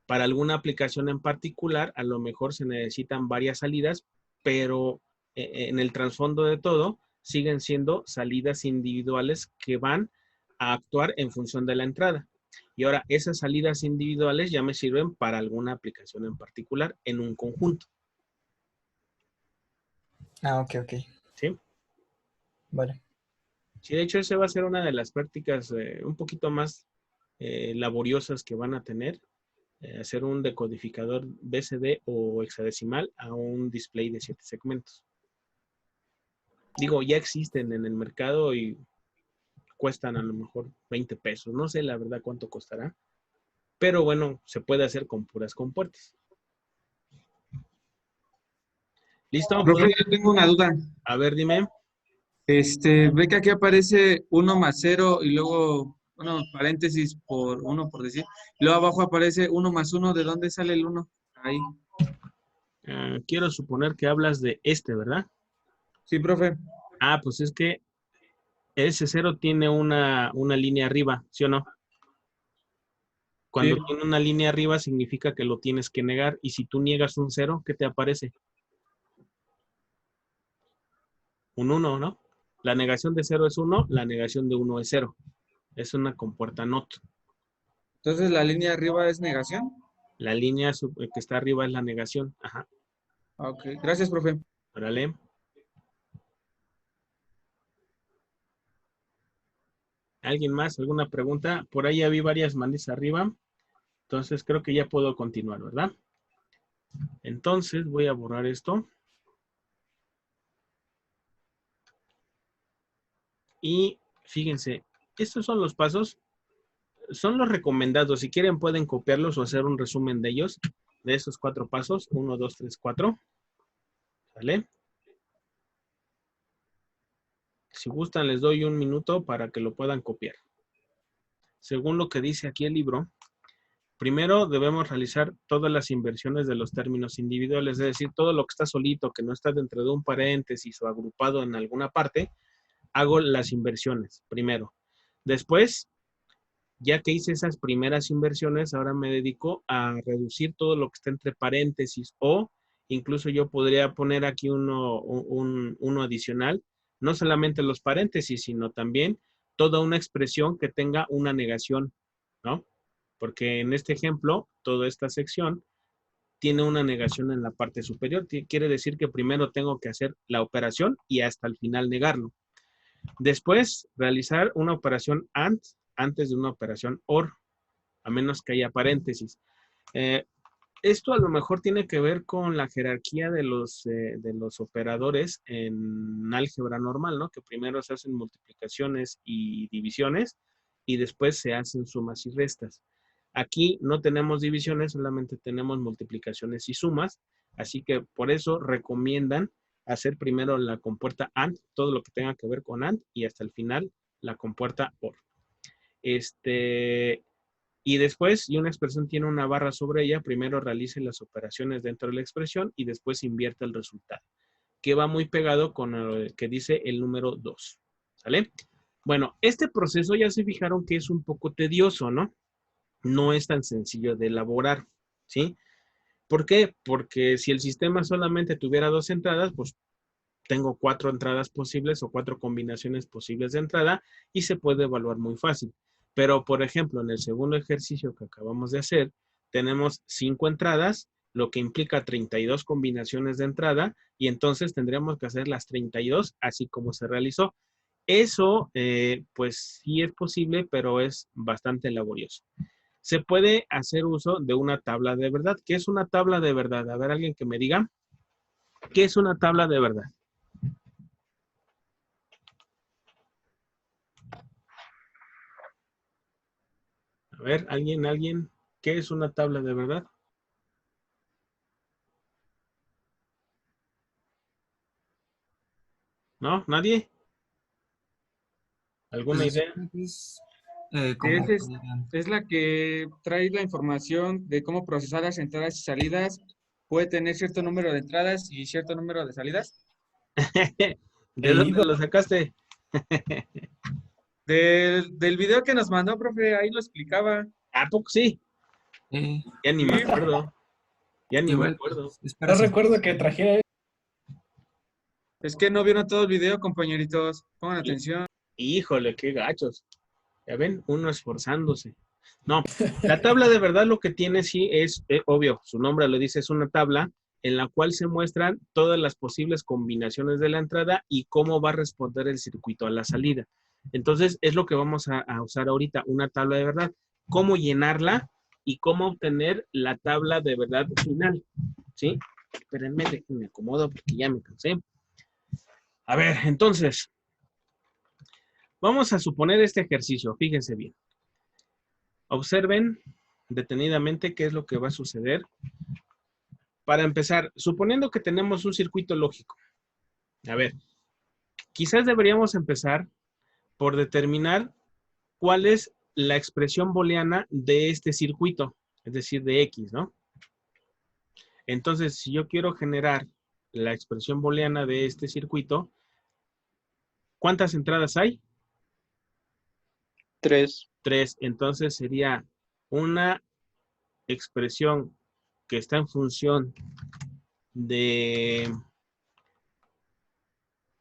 Para alguna aplicación en particular, a lo mejor se necesitan varias salidas, pero en el trasfondo de todo, siguen siendo salidas individuales que van a actuar en función de la entrada. Y ahora, esas salidas individuales ya me sirven para alguna aplicación en particular en un conjunto. Ah, ok, ok. ¿Sí? Vale. Sí, de hecho, esa va a ser una de las prácticas un poquito más laboriosas que van a tener. Hacer un decodificador BCD o hexadecimal a un display de 7 segmentos. Digo, ya existen en el mercado y cuestan a lo mejor 20 pesos. No sé la verdad cuánto costará. Pero bueno, se puede hacer con puras compuertas. ¿Listo? Profe, yo tengo una duda. A ver, dime. Ve que aquí aparece 1 más 0 y luego, bueno, paréntesis por 1 por decir. Luego abajo aparece 1 más 1. ¿De dónde sale el 1? Ahí. Quiero suponer que hablas de ¿verdad? Sí, profe. Ah, pues es que ese 0 tiene una línea arriba, ¿sí o no? Cuando Sí. tiene una línea arriba significa que lo tienes que negar. Y si tú niegas un 0, ¿qué te aparece? Un 1, ¿no? La negación de 0 es 1, la negación de 1 es 0. Es una compuerta not. Entonces, ¿la línea arriba es negación? La línea que está arriba es la negación. Ajá. Ok, gracias, profe. Órale. ¿Alguien más? ¿Alguna pregunta? Por ahí ya vi varias manos arriba. Entonces creo que ya puedo continuar, ¿verdad? Entonces voy a borrar esto. Y fíjense, estos son los pasos. Son los recomendados. Si quieren pueden copiarlos o hacer un resumen de ellos. De esos 4 pasos. 1, 2, 3, 4. ¿Vale? Si gustan les doy un minuto para que lo puedan copiar. Según lo que dice aquí el libro, primero debemos realizar todas las inversiones de los términos individuales, es decir, todo lo que está solito, que no está dentro de un paréntesis o agrupado en alguna parte, hago las inversiones primero. Después, ya que hice esas primeras inversiones, ahora me dedico a reducir todo lo que está entre paréntesis o incluso yo podría poner aquí uno adicional, no solamente los paréntesis, sino también toda una expresión que tenga una negación, ¿no? Porque en este ejemplo, toda esta sección tiene una negación en la parte superior. Quiere decir que primero tengo que hacer la operación y hasta el final negarlo. Después, realizar una operación AND antes de una operación OR, a menos que haya paréntesis. Esto a lo mejor tiene que ver con la jerarquía de los operadores en álgebra normal, ¿no? Que primero se hacen multiplicaciones y divisiones y después se hacen sumas y restas. Aquí no tenemos divisiones, solamente tenemos multiplicaciones y sumas, así que por eso recomiendan hacer primero la compuerta AND, todo lo que tenga que ver con AND, y hasta el final la compuerta OR. Y después, si una expresión tiene una barra sobre ella, primero realice las operaciones dentro de la expresión y después invierta el resultado, que va muy pegado con lo que dice el número 2. ¿Sale? Bueno, este proceso ya se fijaron que es un poco tedioso, ¿no? No es tan sencillo de elaborar, ¿sí? ¿Por qué? Porque si el sistema solamente tuviera 2 entradas, pues tengo 4 entradas posibles o 4 combinaciones posibles de entrada y se puede evaluar muy fácil. Pero, por ejemplo, en el segundo ejercicio que acabamos de hacer, tenemos 5 entradas, lo que implica 32 combinaciones de entrada y entonces tendríamos que hacer las 32 así como se realizó. Eso, pues sí es posible, pero es bastante laborioso. Se puede hacer uso de una tabla de verdad. ¿Qué es una tabla de verdad? A ver, alguien que me diga. ¿Qué es una tabla de verdad? A ver, ¿alguien? ¿Qué es una tabla de verdad? ¿No? ¿Nadie? ¿Alguna Pues, idea? como Es la que trae la información de cómo procesar las entradas y salidas. Puede tener cierto número de entradas y cierto número de salidas. ¿De dónde lo sacaste? Del video que nos mandó, profe, ahí lo explicaba. ¿A poco sí? Ya ni me Sí. acuerdo. Ya ni me igual, acuerdo. pues, No recuerdo que trajera. Es que no vieron todo el video, compañeritos. Pongan atención. Híjole, qué gachos. Ya ven, uno esforzándose. No, la tabla de verdad lo que tiene sí es, obvio, su nombre lo dice, es una tabla en la cual se muestran todas las posibles combinaciones de la entrada y cómo va a responder el circuito a la salida. Entonces, es lo que vamos a usar ahorita, una tabla de verdad. Cómo llenarla y cómo obtener la tabla de verdad final. ¿Sí? Espérenme, me acomodo porque ya me cansé. A ver, entonces, vamos a suponer este ejercicio. Fíjense bien. Observen detenidamente qué es lo que va a suceder. Para empezar, suponiendo que tenemos un circuito lógico. A ver, quizás deberíamos empezar por determinar cuál es la expresión booleana de este circuito, es decir, de X, ¿no? Entonces, si yo quiero generar la expresión booleana de este circuito, ¿cuántas entradas hay? 3. 3. Entonces sería una expresión que está en función de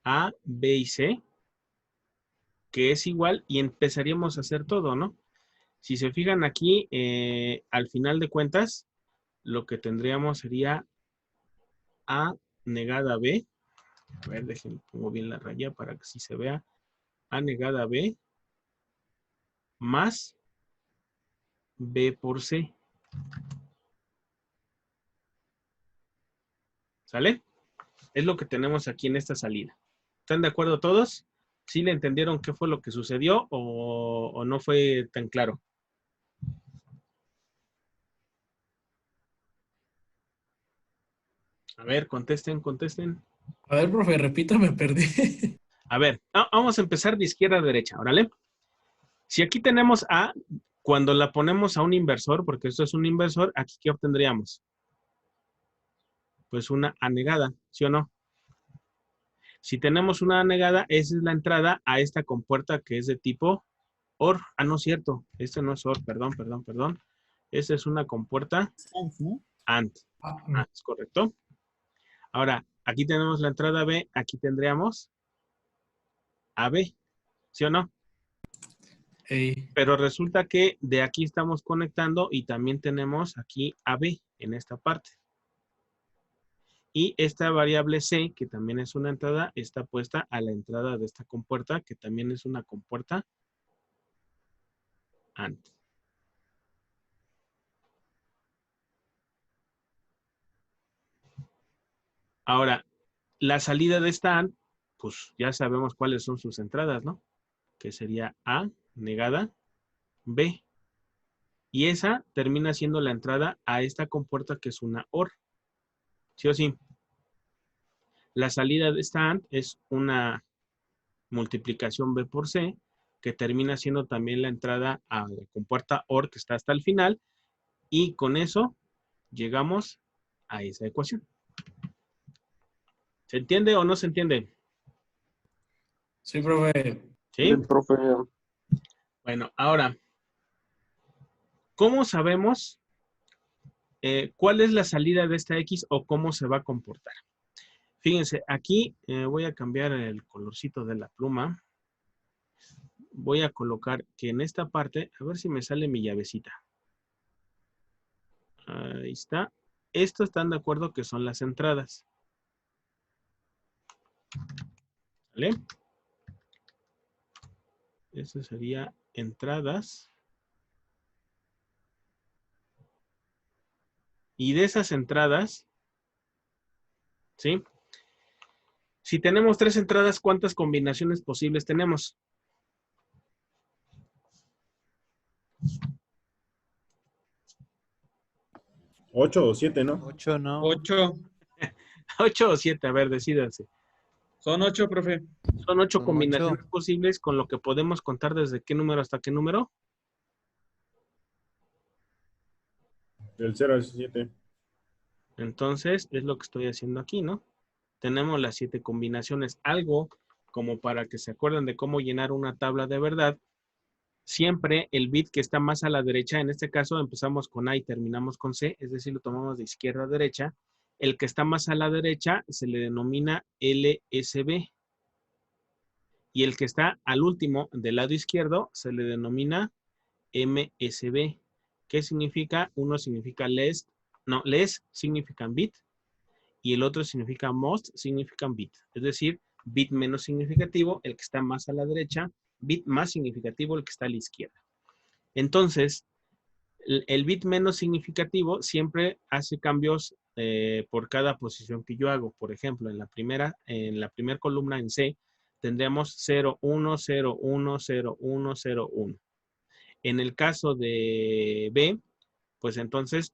A, B y C, que es igual, y empezaríamos a hacer todo, ¿no? Si se fijan aquí, al final de cuentas, lo que tendríamos sería A negada B. A ver, déjenme, pongo bien la raya para que sí se vea. A negada B más B por C. ¿Sale? Es lo que tenemos aquí en esta salida. ¿Están de acuerdo todos? ¿Sí le entendieron qué fue lo que sucedió o no fue tan claro? A ver, contesten, contesten. A ver, profe, repita, me perdí. A ver, vamos a empezar de izquierda a derecha, ¿órale? Si aquí tenemos A, cuando la ponemos a un inversor, porque esto es un inversor, aquí ¿qué obtendríamos? Pues una A negada, ¿sí o no? Si tenemos una A negada, esa es la entrada a esta compuerta que es de tipo OR. Ah, no es cierto. Este no es OR, perdón. Esta es una compuerta AND. Ah, es correcto. Ahora, aquí tenemos la entrada B, aquí tendríamos AB, ¿sí o no? Ey, Pero resulta que de aquí estamos conectando y también tenemos aquí AB en esta parte. Y esta variable C, que también es una entrada, está puesta a la entrada de esta compuerta, que también es una compuerta AND. Ahora, la salida de esta AND, pues ya sabemos cuáles son sus entradas, ¿no? Que sería A negada B. Y esa termina siendo la entrada a esta compuerta que es una OR. ¿Sí o sí? La salida de esta AND es una multiplicación B por C, que termina siendo también la entrada a la compuerta OR que está hasta el final. Y con eso llegamos a esa ecuación. ¿Se entiende o no se entiende? sí, profe. ¿Sí? Profe. Bueno, ahora, ¿cómo sabemos cuál es la salida de esta X o cómo se va a comportar? Fíjense, aquí voy a cambiar el colorcito de la pluma. Voy a colocar que en esta parte, a ver si me sale mi llavecita. Ahí está. Estos están de acuerdo que son las entradas. ¿Vale? Eso sería entradas. Y de esas entradas, ¿sí? Si tenemos 3 entradas, ¿cuántas combinaciones posibles tenemos? 8 o 7, ¿no? 8 no. 8. 8 o 7, a ver, decídanse. Son 8, profe. Son 8 Son combinaciones 8. posibles, con lo que podemos contar desde qué número hasta qué número. Del 0 al 7. Entonces, es lo que estoy haciendo aquí, ¿no? Tenemos las 7 combinaciones. Algo como para que se acuerden de cómo llenar una tabla de verdad. Siempre el bit que está más a la derecha, en este caso empezamos con A y terminamos con C, es decir, lo tomamos de izquierda a derecha. El que está más a la derecha se le denomina LSB. Y el que está al último del lado izquierdo se le denomina MSB. ¿Qué significa? Uno significa less significan bit y el otro significa most significan bit. Es decir, bit menos significativo, el que está más a la derecha, bit más significativo, el que está a la izquierda. Entonces, el bit menos significativo siempre hace cambios por cada posición que yo hago. Por ejemplo, en la primera columna en C, tendríamos 0, 1, 0, 1, 0, 1, 0, 1. En el caso de B, pues entonces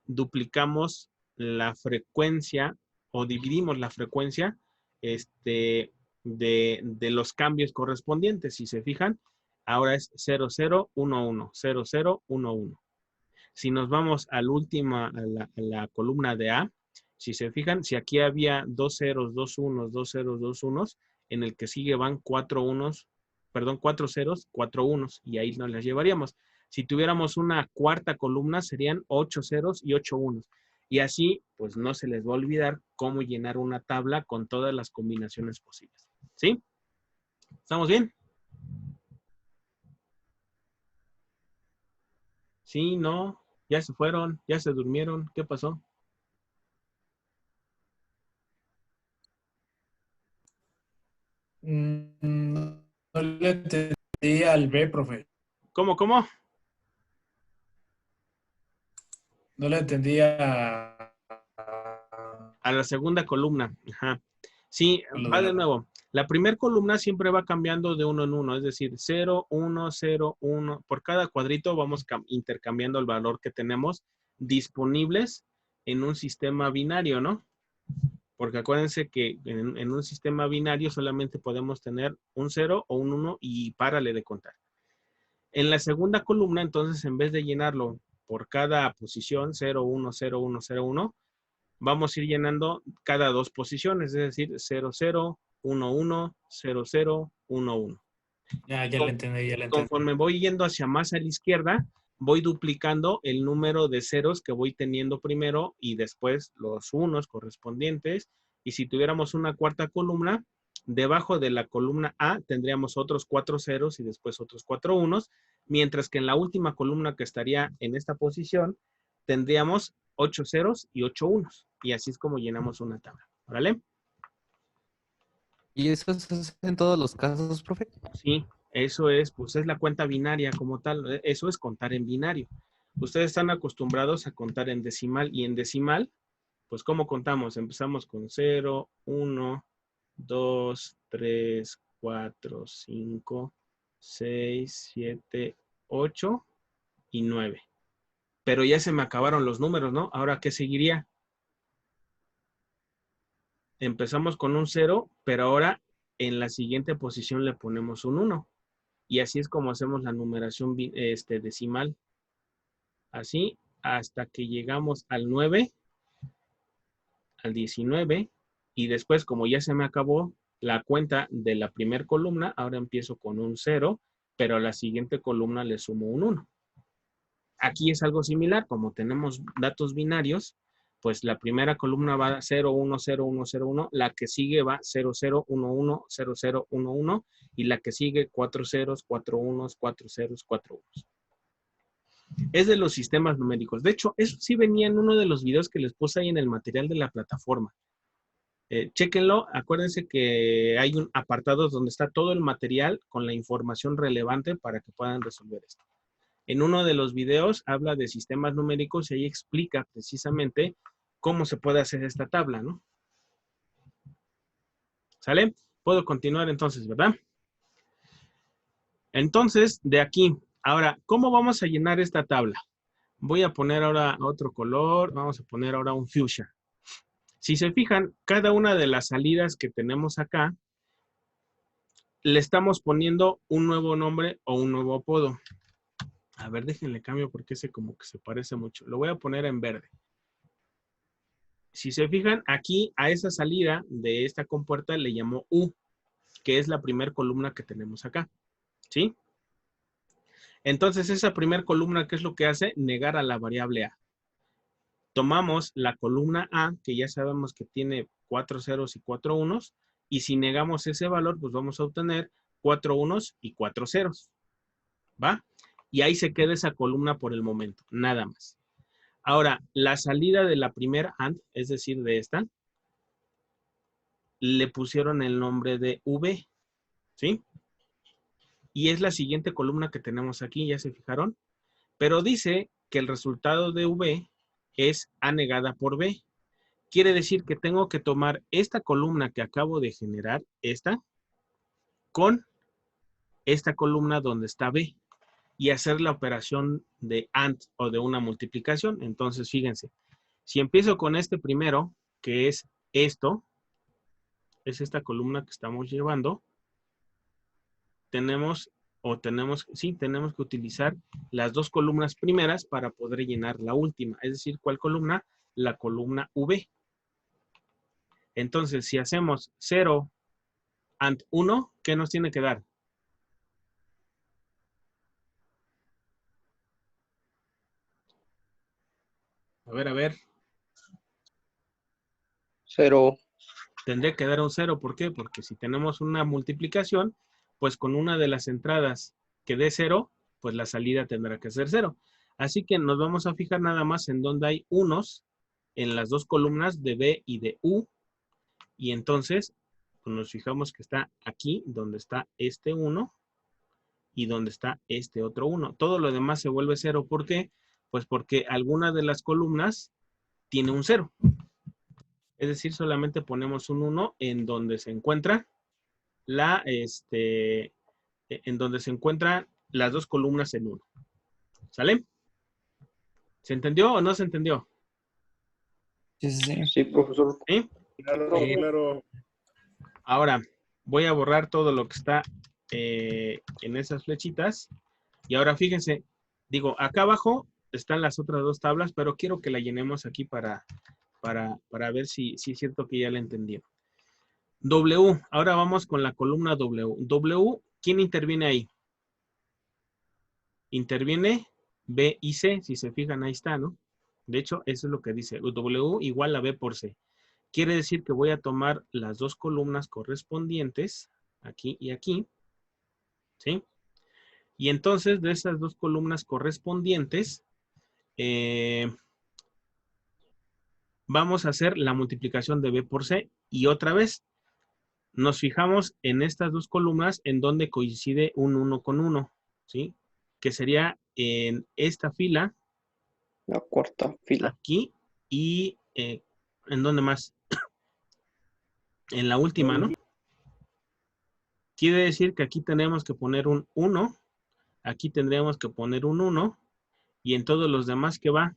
duplicamos la frecuencia o dividimos la frecuencia de los cambios correspondientes. Si se fijan, ahora es 0, 0, 1, 1, 0, 0, 1, 1. Si nos vamos a la columna de A, si se fijan, si aquí había 2 ceros, 2 unos, 2 ceros, 2 unos, en el que sigue van 4 unos perdón, 4 ceros, 4 unos, y ahí nos las llevaríamos. Si tuviéramos una cuarta columna, serían 8 ceros y 8 unos. Y así, pues no se les va a olvidar cómo llenar una tabla con todas las combinaciones posibles. ¿Sí? ¿Estamos bien? Sí, no, ya se fueron, ya se durmieron. ¿Qué pasó? No le entendí al B, profe. ¿Cómo? No le entendí A la segunda columna. Ajá. Sí, lo va de de la- nuevo. La primera columna siempre va cambiando de uno en uno, es decir, 0, 1, 0, 1. Por cada cuadrito vamos intercambiando el valor que tenemos disponibles en un sistema binario, ¿no? Porque acuérdense que en un sistema binario solamente podemos tener un 0 o un 1 y párale de contar. En la segunda columna, entonces, en vez de llenarlo por cada posición, 0, 1, 0, 1, 0, 1, vamos a ir llenando cada dos posiciones, es decir, 0, 0, 1, 1, 0, 0, 1, 1. Ya le entendí, ya le entendí. Conforme voy yendo hacia más a la izquierda, voy duplicando el número de ceros que voy teniendo primero y después los unos correspondientes. Y si tuviéramos una cuarta columna, debajo de la columna A tendríamos otros 4 ceros y después otros 4 unos, mientras que en la última columna que estaría en esta posición, tendríamos 8 ceros y 8 unos. Y así es como llenamos una tabla. ¿Vale? ¿Y eso se hace en todos los casos, profe? Sí, eso es, pues es la cuenta binaria como tal. Eso es contar en binario. Ustedes están acostumbrados a contar en decimal y en decimal, pues ¿cómo contamos? Empezamos con 0, 1, 2, 3, 4, 5, 6, 7, 8 y 9. Pero ya se me acabaron los números, ¿no? Ahora, ¿qué seguiría? Empezamos con un 0, pero ahora en la siguiente posición le ponemos un 1. Y así es como hacemos la numeración decimal. Así hasta que llegamos al 9, al 19. Y después, como ya se me acabó la cuenta de la primera columna, ahora empiezo con un 0, pero a la siguiente columna le sumo un 1. Aquí es algo similar, como tenemos datos binarios, pues la primera columna va 0, 1, 0, 1, 0, 1, la que sigue va 0, 0, 1, 1, 0, 0, 1, 1, y la que sigue 4 ceros, 4 unos, 4 ceros, 4 unos. Es de los sistemas numéricos. De hecho, eso sí venía en uno de los videos que les puse ahí en el material de la plataforma. Chéquenlo, acuérdense que hay un apartado donde está todo el material con la información relevante para que puedan resolver esto. En uno de los videos habla de sistemas numéricos y ahí explica precisamente cómo se puede hacer esta tabla, ¿no? ¿Sale? Puedo continuar entonces, ¿verdad? Entonces, de aquí, ahora, ¿cómo vamos a llenar esta tabla? Voy a poner ahora otro color, vamos a poner ahora un fuchsia. Si se fijan, cada una de las salidas que tenemos acá, le estamos poniendo un nuevo nombre o un nuevo apodo. A ver, déjenle cambio porque ese como que se parece mucho. Lo voy a poner en verde. Si se fijan, aquí a esa salida de esta compuerta le llamó U, que es la primera columna que tenemos acá. ¿Sí? Entonces, esa primera columna, ¿qué es lo que hace? Negar a la variable A. Tomamos la columna A, que ya sabemos que tiene 4 ceros y 4 unos, y si negamos ese valor, pues vamos a obtener 4 unos y 4 ceros. ¿Va? Y ahí se queda esa columna por el momento, nada más. Ahora, la salida de la primera AND, es decir, de esta, le pusieron el nombre de V, ¿sí? Y es la siguiente columna que tenemos aquí, ¿ya se fijaron? Pero dice que el resultado de V es A negada por B. Quiere decir que tengo que tomar esta columna que acabo de generar, esta, con esta columna donde está B, y hacer la operación de AND o de una multiplicación. Entonces, fíjense, si empiezo con este primero, que es esto, es esta columna que estamos llevando, tenemos que utilizar las dos columnas primeras para poder llenar la última. Es decir, ¿cuál columna? La columna V. Entonces, si hacemos 0 AND 1, ¿qué nos tiene que dar? A ver. 0. Tendría que dar un 0. ¿Por qué? Porque si tenemos una multiplicación, pues con una de las entradas que dé 0, pues la salida tendrá que ser 0. Así que nos vamos a fijar nada más en donde hay unos en las dos columnas de B y de U. Y entonces pues nos fijamos que está aquí donde está este 1 y donde está este otro 1. Todo lo demás se vuelve 0. ¿Por qué? Pues porque alguna de las columnas tiene un 0. Es decir, solamente ponemos un 1 en donde se encuentra en donde se encuentran las dos columnas en 1. ¿Sale? ¿Se entendió o no se entendió? Sí, sí, sí. Sí, profesor. ¿Sí? Claro, claro. Ahora, voy a borrar todo lo que está en esas flechitas. Y ahora fíjense, digo, acá abajo están las otras dos tablas, pero quiero que la llenemos aquí para ver si es cierto que ya la entendieron. W, ahora vamos con la columna W. W, ¿quién interviene ahí? Interviene B y C, si se fijan ahí está, ¿no? De hecho, eso es lo que dice, W igual a B por C. Quiere decir que voy a tomar las dos columnas correspondientes, aquí y aquí, ¿sí? Y entonces, de esas dos columnas correspondientes, vamos a hacer la multiplicación de B por C. Y otra vez, nos fijamos en estas dos columnas en donde coincide un 1 con 1, ¿sí? Que sería en esta fila, La cuarta fila. aquí, y ¿en dónde más? En la última, ¿no? Quiere decir que aquí tenemos que poner un 1, aquí tendríamos que poner un 1, y en todos los demás que va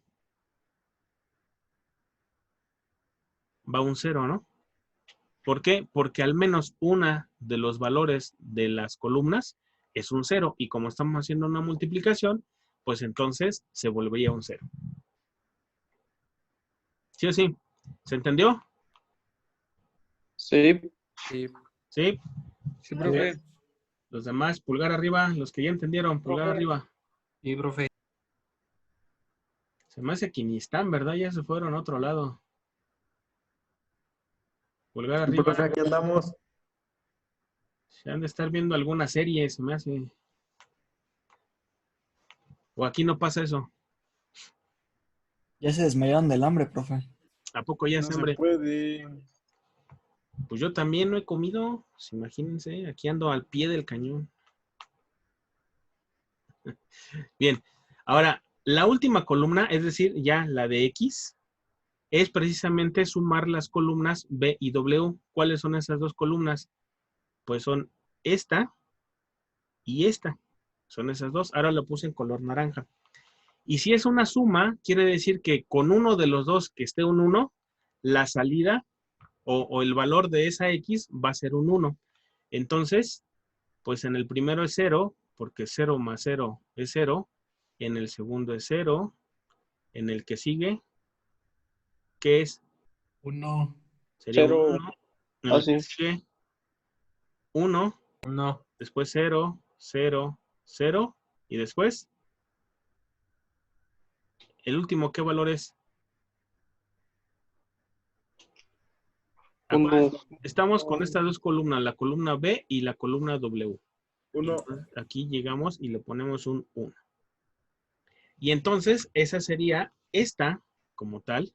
un 0, ¿no? ¿Por qué? Porque al menos una de los valores de las columnas es un 0, y como estamos haciendo una multiplicación, pues entonces se volvería un 0. ¿Sí o sí? ¿Se entendió? Sí. Sí. ¿Sí? Sí, profe. Los demás, pulgar arriba. Los que ya entendieron, pulgar arriba. Sí, profe. Se me hace que ni están, ¿verdad? Ya se fueron a otro lado. Pulgar arriba. Profe, aquí andamos. Se han de estar viendo alguna serie, se me hace. O aquí no pasa eso. Ya se desmayaron del hambre, profe. ¿A poco ya No es se hambre? puede. Pues yo también no he comido. Pues imagínense, aquí ando al pie del cañón. Bien, ahora, la última columna, es decir, ya la de X, es precisamente sumar las columnas B y W. ¿Cuáles son esas dos columnas? Pues son esta y esta. Son esas dos. Ahora lo puse en color naranja. Y si es una suma, quiere decir que con uno de los dos que esté un 1, la salida o el valor de esa X va a ser un 1. Entonces, pues en el primero es 0, porque 0 más 0 es 0. En el segundo es 0. En el que sigue, ¿qué es? 1. Sería 0. un 1. En el que Así. sigue, 1. No. Después 0, 0, 0. Y después, el último, ¿qué valor es? Uno. Estamos con estas dos columnas, la columna B y la columna W. 1. Entonces, aquí llegamos y le ponemos un 1. Y entonces, esa sería, esta, como tal,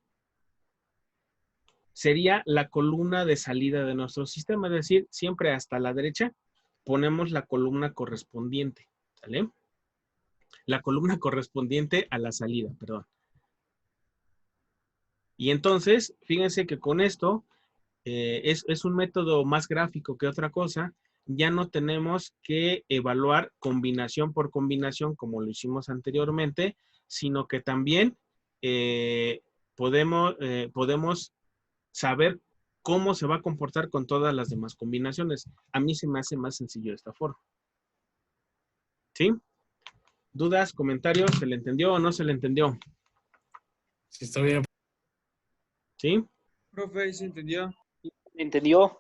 sería la columna de salida de nuestro sistema. Es decir, siempre hasta la derecha ponemos la columna correspondiente. ¿Sale? La columna correspondiente a la salida, perdón. Y entonces, fíjense que con esto es un método más gráfico que otra cosa. Ya no tenemos que evaluar combinación por combinación como lo hicimos anteriormente, sino que también podemos saber cómo se va a comportar con todas las demás combinaciones. A mí se me hace más sencillo de esta forma. ¿Sí? ¿Dudas, comentarios? ¿Se le entendió o no se le entendió? Sí, está bien. ¿Sí? Profe, ¿se entendió? ¿Entendió?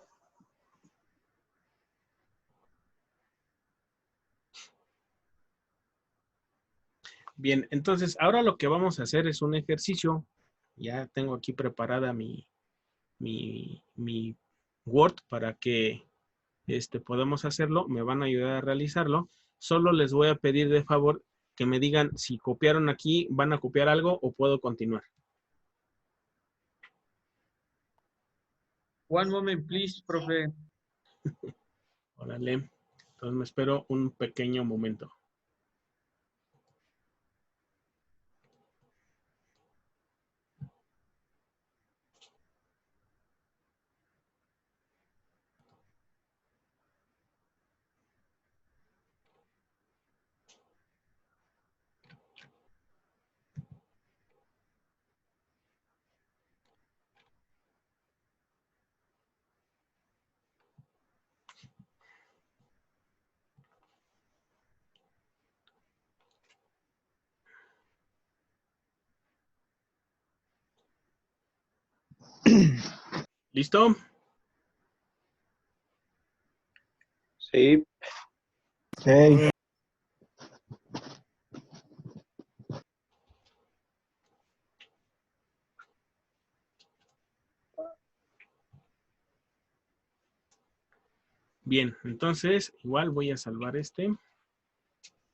Bien, entonces ahora lo que vamos a hacer es un ejercicio Ya tengo aquí preparada mi Word para que podamos hacerlo. Me van a ayudar a realizarlo. Solo les voy a pedir de favor que me digan si copiaron aquí, van a copiar algo o puedo continuar. One moment, please, profe. Órale. Entonces me espero un pequeño momento. ¿Listo? Sí. Sí. Bien, entonces igual voy a salvar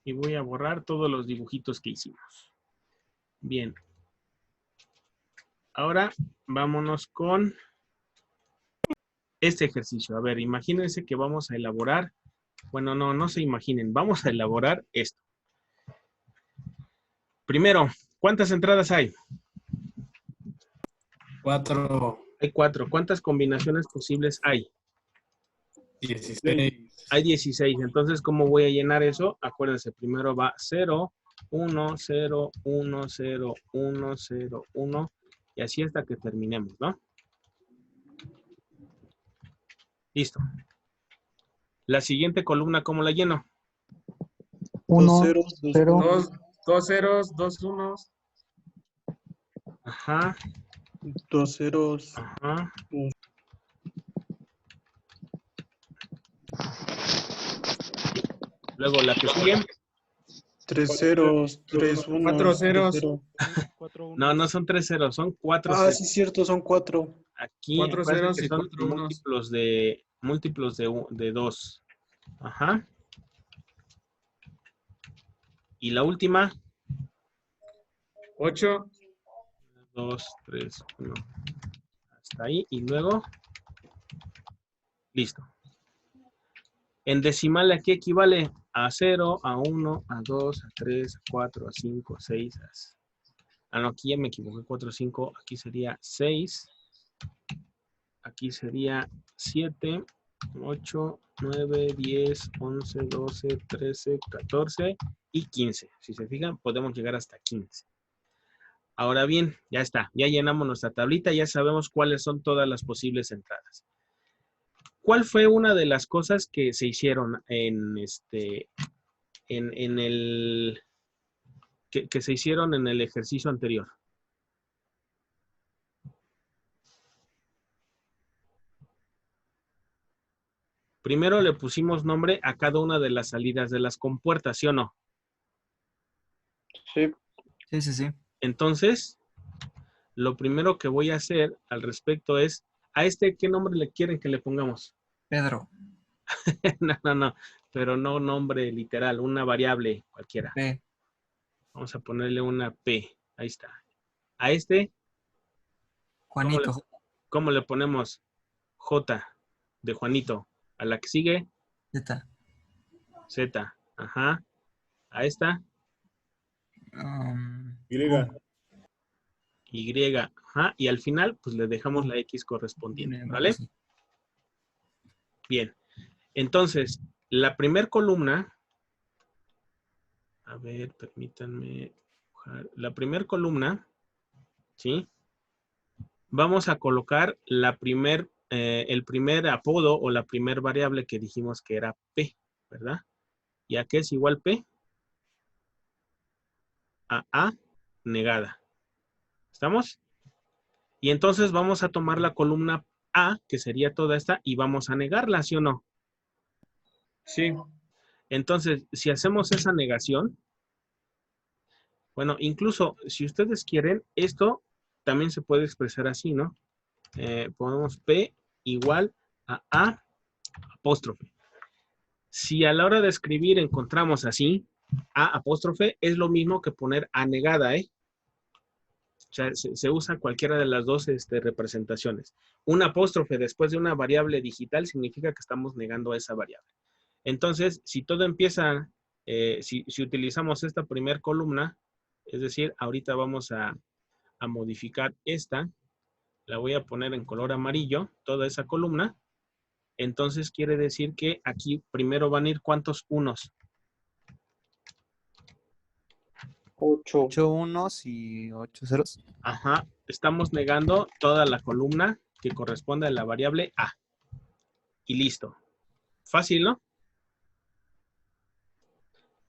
y voy a borrar todos los dibujitos que hicimos. Bien. Ahora vámonos con este ejercicio. A ver, imagínense que vamos a elaborar, bueno, no se imaginen, vamos a elaborar esto. Primero, ¿cuántas entradas hay? 4, Hay 4. ¿Cuántas combinaciones posibles hay? 16. Hay 16. Entonces, ¿cómo voy a llenar eso? Acuérdense, primero va 0, 1, 0, 1, 0, 1, 0, 1, y así hasta que terminemos, ¿no? Listo. La siguiente columna, ¿cómo la lleno? 1, 0. Dos ceros, 2 unos. Ajá. 2 ceros. Ajá. Luego la que sigue. 3 ceros. 3 unos. 4 ceros. 4 No son 3 ceros, son 4 Ah, ceros. sí, cierto, son 4. Aquí 4 acuérdense ceros que y son 4 unos. múltiplos de 2. Ajá. Y la última. 8. 2, 3, 1. Hasta ahí. Y luego. Listo. En decimal, ¿a qué equivale? A 0, a 1, a 2, a 3, a 4, a 5, a 6. No, aquí ya me equivoqué. 4, 5. Aquí sería 6. Aquí sería 7, 8, 9, 10, 11, 12, 13, 14 y 15. Si se fijan, podemos llegar hasta 15. Ahora bien, ya está. Ya llenamos nuestra tablita. Ya sabemos cuáles son todas las posibles entradas. ¿Cuál fue una de las cosas que se hicieron que se hicieron en el ejercicio anterior? Primero le pusimos nombre a cada una de las salidas de las compuertas, ¿sí o no? Sí. Sí. Entonces, lo primero que voy a hacer al respecto es, ¿a qué nombre le quieren que le pongamos? Pedro. No, pero no nombre literal, una variable cualquiera. P. Vamos a ponerle una P, ahí está. A Juanito. ¿cómo le ponemos? J de Juanito. A la que sigue, Z. Z, ajá. A esta, Y, ajá. Y al final, pues le dejamos la X correspondiente, ¿vale? Bien. Entonces, la primer columna, a ver, permítanme, la primer columna, ¿sí? Vamos a colocar el primer apodo o la primer variable que dijimos que era P, ¿verdad? ¿Y a qué es igual P? A negada. ¿Estamos? Y entonces vamos a tomar la columna A, que sería toda esta, y vamos a negarla, ¿sí o no? Sí. Entonces, si hacemos esa negación, bueno, incluso si ustedes quieren, esto también se puede expresar así, ¿no? Ponemos P igual a A apóstrofe. Si a la hora de escribir encontramos así, A apóstrofe, es lo mismo que poner A negada, ¿eh? O sea, se usa cualquiera de las dos representaciones. Un apóstrofe después de una variable digital significa que estamos negando a esa variable. Entonces, si todo empieza, si utilizamos esta primer columna, es decir, ahorita vamos a modificar esta, la voy a poner en color amarillo, toda esa columna. Entonces quiere decir que aquí primero van a ir ¿cuántos unos? 8. 8 unos y 8 ceros. Ajá, estamos negando toda la columna que corresponde a la variable A. Y listo. Fácil, ¿no?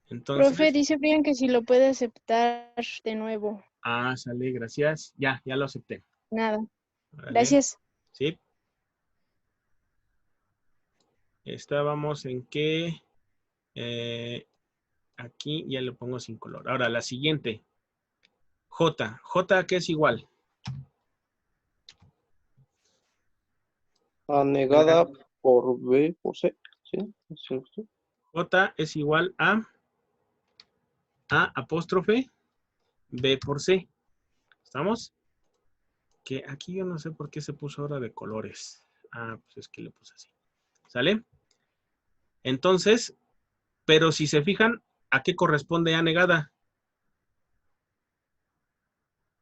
Entonces, Profe, dice Brian que si lo puede aceptar de nuevo. sale, gracias. Ya lo acepté. Nada. Órale. Gracias. Sí. Estábamos en que aquí ya le pongo sin color. Ahora, la siguiente. J. J, ¿qué es igual? A negada por B por C. ¿Sí? ¿Sí? J es igual a apóstrofe B por C. ¿Estamos? Que aquí yo no sé por qué se puso ahora de colores. Pues es que le puse así. ¿Sale? Entonces, pero si se fijan, ¿a qué corresponde A negada?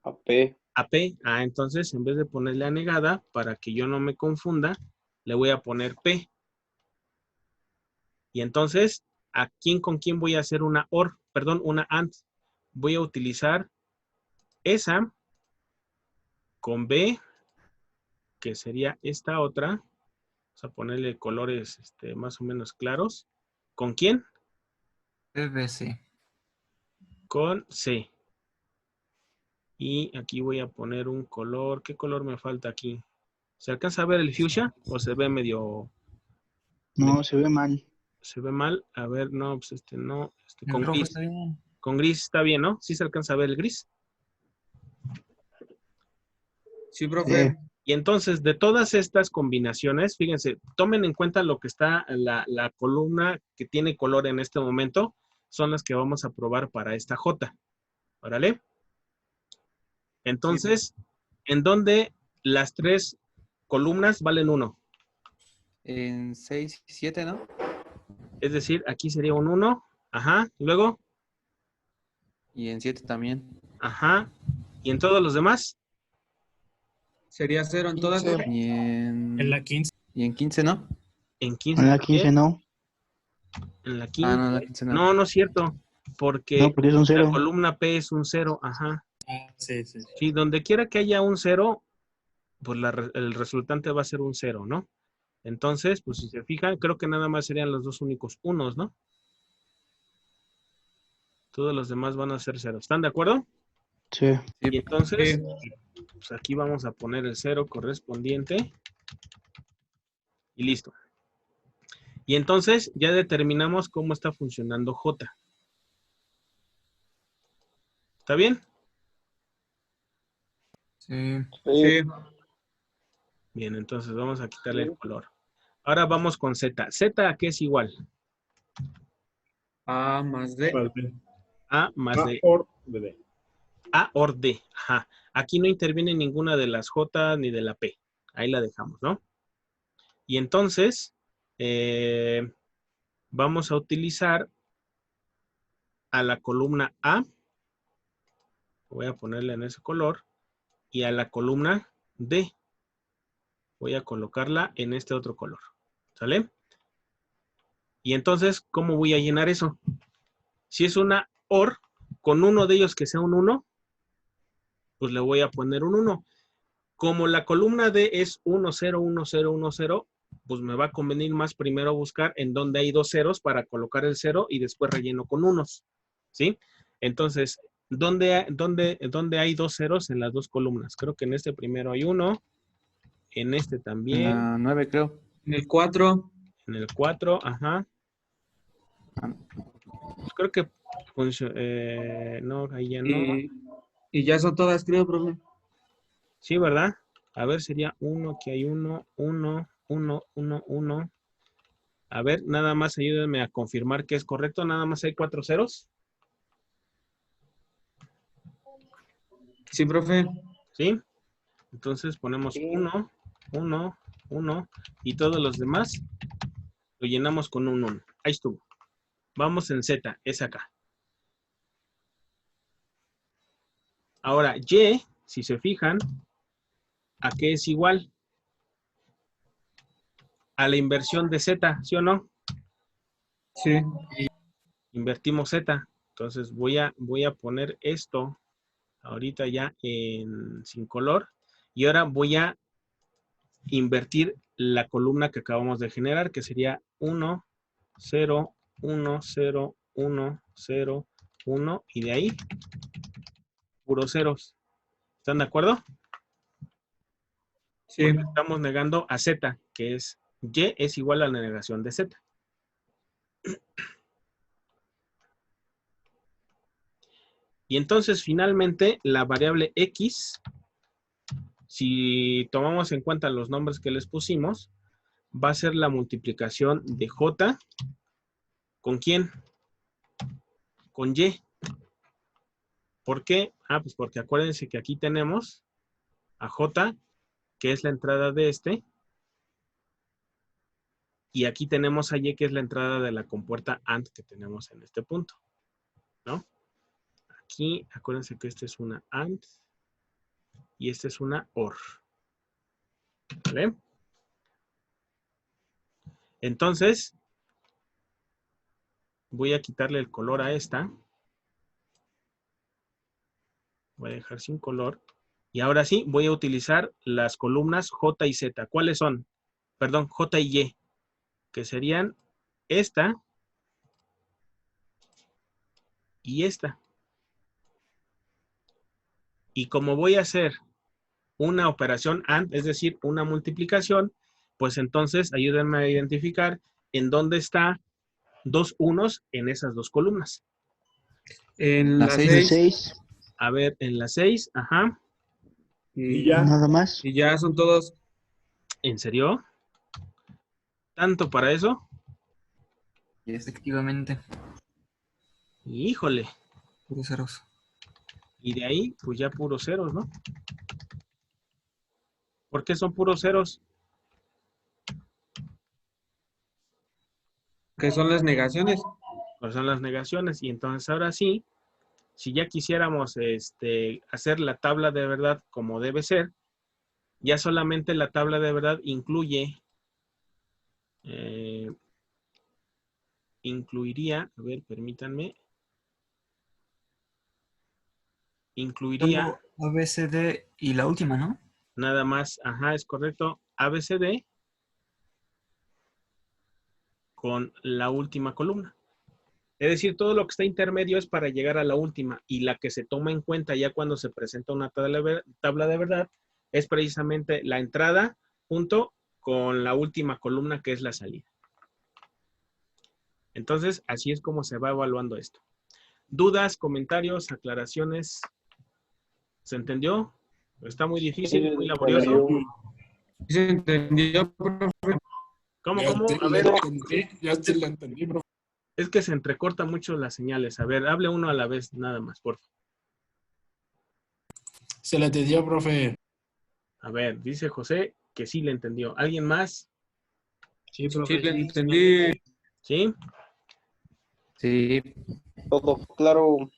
A P. A P. Entonces, en vez de ponerle A negada, para que yo no me confunda, le voy a poner P. Y entonces, ¿a quién con quién voy a hacer una OR? Perdón, una AND. Voy a utilizar esa con B, que sería esta otra. Vamos a ponerle colores más o menos claros. ¿Con quién? BBC. Con C. Y aquí voy a poner un color. ¿Qué color me falta aquí? ¿Se alcanza a ver el fuchsia o se ve medio... No, se ve mal. Se ve mal? A ver, no, pues no. El Con rojo gris. está bien. Con gris está bien, ¿no? ¿Sí se alcanza a ver el gris? Sí, profe. Y entonces, de todas estas combinaciones, fíjense, tomen en cuenta lo que está, la columna que tiene color en este momento, son las que vamos a probar para esta J. ¿Órale? Entonces, ¿en dónde las tres columnas valen 1? En 6 y 7, ¿no? Es decir, aquí sería un 1. Ajá. Luego, Y en 7 también. ajá. ¿Y en todos los demás? Sería 0 en todas. 15. Y En la 15. y en 15, ¿no? En 15. En la 15 no. En la 15. No, en la 15 no. No, no es cierto. Porque No, porque es un la 0. columna P es un 0. Ajá. Sí. Sí, donde quiera que haya un 0, pues el resultante va a ser un 0, ¿no? Entonces, pues si se fijan, creo que nada más serían los dos únicos unos, ¿no? Todos los demás van a ser 0. ¿Están de acuerdo? Sí. Y entonces, pues aquí vamos a poner el 0 correspondiente. Y listo. Y entonces ya determinamos cómo está funcionando J. ¿Está bien? Sí. Sí. Bien, entonces vamos a quitarle el color. Ahora vamos con Z. ¿Z a qué es igual? A más D. A más D. Or de D. A or D. Ajá. Aquí no interviene ninguna de las J ni de la P. Ahí la dejamos, ¿no? Y entonces, vamos a utilizar a la columna A. Voy a ponerle en ese color. Y a la columna D. Voy a colocarla en este otro color. ¿Sale? Y entonces, ¿cómo voy a llenar eso? Si es una OR, con uno de ellos que sea un 1, pues le voy a poner un 1. Como la columna D es 1, 0, 1, 0, 1, 0, pues me va a convenir más primero buscar en donde hay dos ceros para colocar el 0 y después relleno con unos. ¿Sí? Entonces, ¿dónde hay dos ceros en las dos columnas? Creo que en este primero hay uno. En este En también. la 9, creo. En el 4. En el 4, ajá. Pues creo que no, ahí ya no. Y ya son todas, creo, profe. Sí, ¿verdad? A ver, sería 1, que hay 1, 1, 1, 1, 1. A ver, nada más ayúdenme a confirmar que es correcto. Nada más hay 4 ceros. Sí, profe. ¿Sí? Entonces ponemos 1, 1, 1 y todos los demás lo llenamos con un 1. Ahí estuvo. Vamos en Z, es acá. Ahora, Y, si se fijan, ¿a qué es igual? A la inversión de Z, ¿sí o no? Sí. Invertimos Z. Entonces voy a poner esto ahorita ya sin color. Y ahora voy a invertir la columna que acabamos de generar, que sería 1, 0, 1, 0, 1, 0, 1. Y de ahí, puros ceros. ¿Están de acuerdo? Sí. Porque estamos negando a Z, que es Y es igual a la negación de Z. Y entonces, finalmente, la variable X, si tomamos en cuenta los nombres que les pusimos, va a ser la multiplicación de J, ¿con quién? Con Y. ¿Por qué? Pues porque acuérdense que aquí tenemos a J, que es la entrada de este, y aquí tenemos a Y, que es la entrada de la compuerta AND que tenemos en este punto, ¿no? Aquí, acuérdense que esta es una AND y esta es una OR. ¿Vale? Entonces, voy a quitarle el color a esta. Voy a dejar sin color. Y ahora sí, voy a utilizar las columnas J y Z. ¿Cuáles son? Perdón, J y Y. Que serían esta y esta. Y como voy a hacer una operación AND, es decir, una multiplicación, pues entonces ayúdenme a identificar en dónde está 2 unos en esas dos columnas. En La la seis. 6. 6. A ver, en la 6, ajá. Y ya. Nada más. Y ya son todos. ¿En serio? ¿Tanto para eso? Y efectivamente, Híjole. puros ceros. Y de ahí, pues ya puros ceros, ¿no? ¿Por qué son puros ceros? Que son las negaciones. Pues son las negaciones. Y entonces ahora sí, si ya quisiéramos hacer la tabla de verdad como debe ser, ya solamente la tabla de verdad incluiría, a ver, permítanme, incluiría A, B, C, D y la última, ¿no? nada más, ajá, es correcto, ABCD con la última columna. Es decir, todo lo que está intermedio es para llegar a la última y la que se toma en cuenta ya cuando se presenta una tabla de verdad es precisamente la entrada junto con la última columna que es la salida. Entonces, así es como se va evaluando esto. ¿Dudas, comentarios, aclaraciones? ¿Se entendió? Está muy difícil, muy laborioso. ¿Se entendió, profe? ¿Cómo? A ver, Ya te lo entendí, profe. es que se entrecortan mucho las señales. A ver, hable uno a la vez, nada más, por favor. Se lo entendió, profe. A ver, dice José que sí le entendió. ¿Alguien más? Sí, profe. Sí, le entendí. ¿Sí? Sí. Todo claro.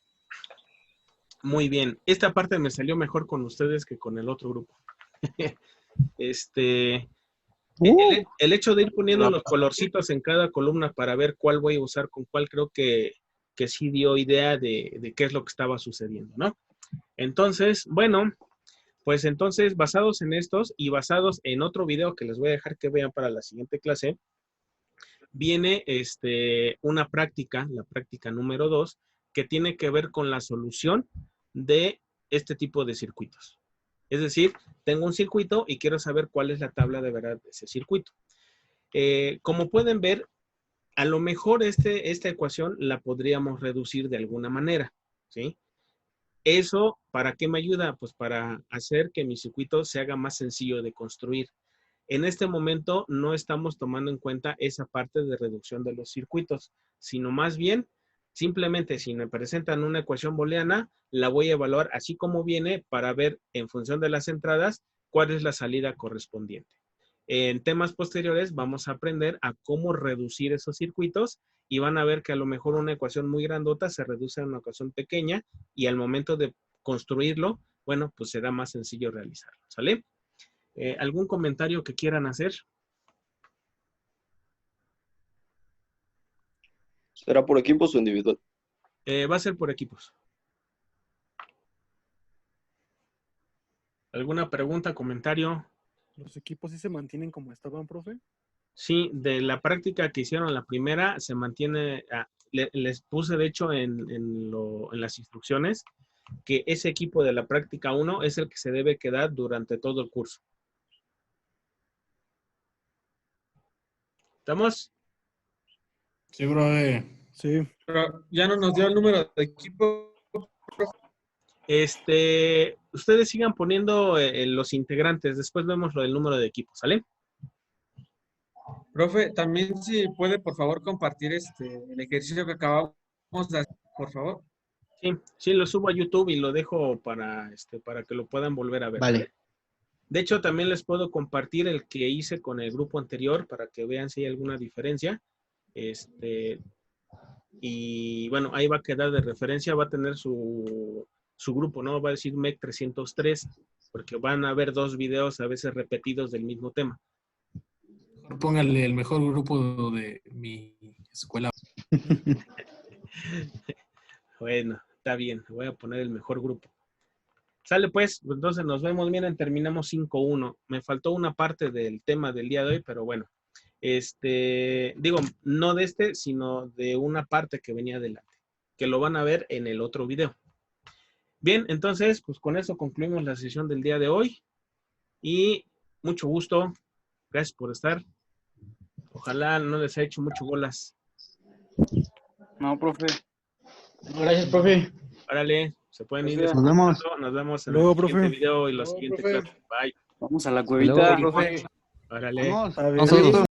Muy bien. Esta parte me salió mejor con ustedes que con el otro grupo. El hecho de ir poniendo los colorcitos en cada columna para ver cuál voy a usar con cuál, creo que sí dio idea de qué es lo que estaba sucediendo, ¿no? Entonces, bueno, pues entonces, basados en estos y basados en otro video que les voy a dejar que vean para la siguiente clase, viene una práctica, la práctica número 2, que tiene que ver con la solución de este tipo de circuitos. Es decir, tengo un circuito y quiero saber cuál es la tabla de verdad de ese circuito. Como pueden ver, a lo mejor esta ecuación la podríamos reducir de alguna manera, ¿sí? ¿Eso para qué me ayuda? Pues para hacer que mi circuito se haga más sencillo de construir. En este momento no estamos tomando en cuenta esa parte de reducción de los circuitos, sino más bien, simplemente si me presentan una ecuación booleana, la voy a evaluar así como viene para ver en función de las entradas cuál es la salida correspondiente. En temas posteriores vamos a aprender a cómo reducir esos circuitos y van a ver que a lo mejor una ecuación muy grandota se reduce a una ecuación pequeña y al momento de construirlo, bueno, pues será más sencillo realizarlo, ¿sale? ¿Algún comentario que quieran hacer? ¿Será por equipos o individual? Va a ser por equipos. ¿Alguna pregunta, comentario? ¿Los equipos sí se mantienen como estaban, profe? Sí, de la práctica que hicieron la primera se mantiene, les puse de hecho en las instrucciones que ese equipo de la práctica 1 es el que se debe quedar durante todo el curso. ¿Estamos? Sí, profe. Sí. Pero ya no nos dio el número de equipo. Ustedes sigan poniendo los integrantes, después vemos lo del número de equipos, ¿sale? Profe, también si puede, por favor, compartir el ejercicio que acabamos de hacer, por favor. Sí, lo subo a YouTube y lo dejo para que lo puedan volver a ver. Vale. ¿Vale? De hecho, también les puedo compartir el que hice con el grupo anterior para que vean si hay alguna diferencia. Y bueno, ahí va a quedar de referencia, va a tener su grupo, ¿no? Va a decir MEC 303, porque van a haber 2 videos a veces repetidos del mismo tema. Póngale el mejor grupo de mi escuela. Bueno, está bien, voy a poner el mejor grupo. Sale pues, entonces nos vemos, miren, terminamos 5-1. Me faltó una parte del tema del día de hoy, pero bueno. Digo, no de sino de una parte que venía adelante, que lo van a ver en el otro video. Bien, entonces, pues con eso concluimos la sesión del día de hoy. Y mucho gusto. Gracias por estar. Ojalá no les haya hecho mucho bolas. No, profe. Gracias, profe. Árale, se pueden ir. Nos vemos. Nos vemos en Luego, el siguiente profe. video y la Luego, siguiente profe. clase. Bye. Vamos a la Luego, cuevita. profe. Árale. Vamos. Está bien. Nosotros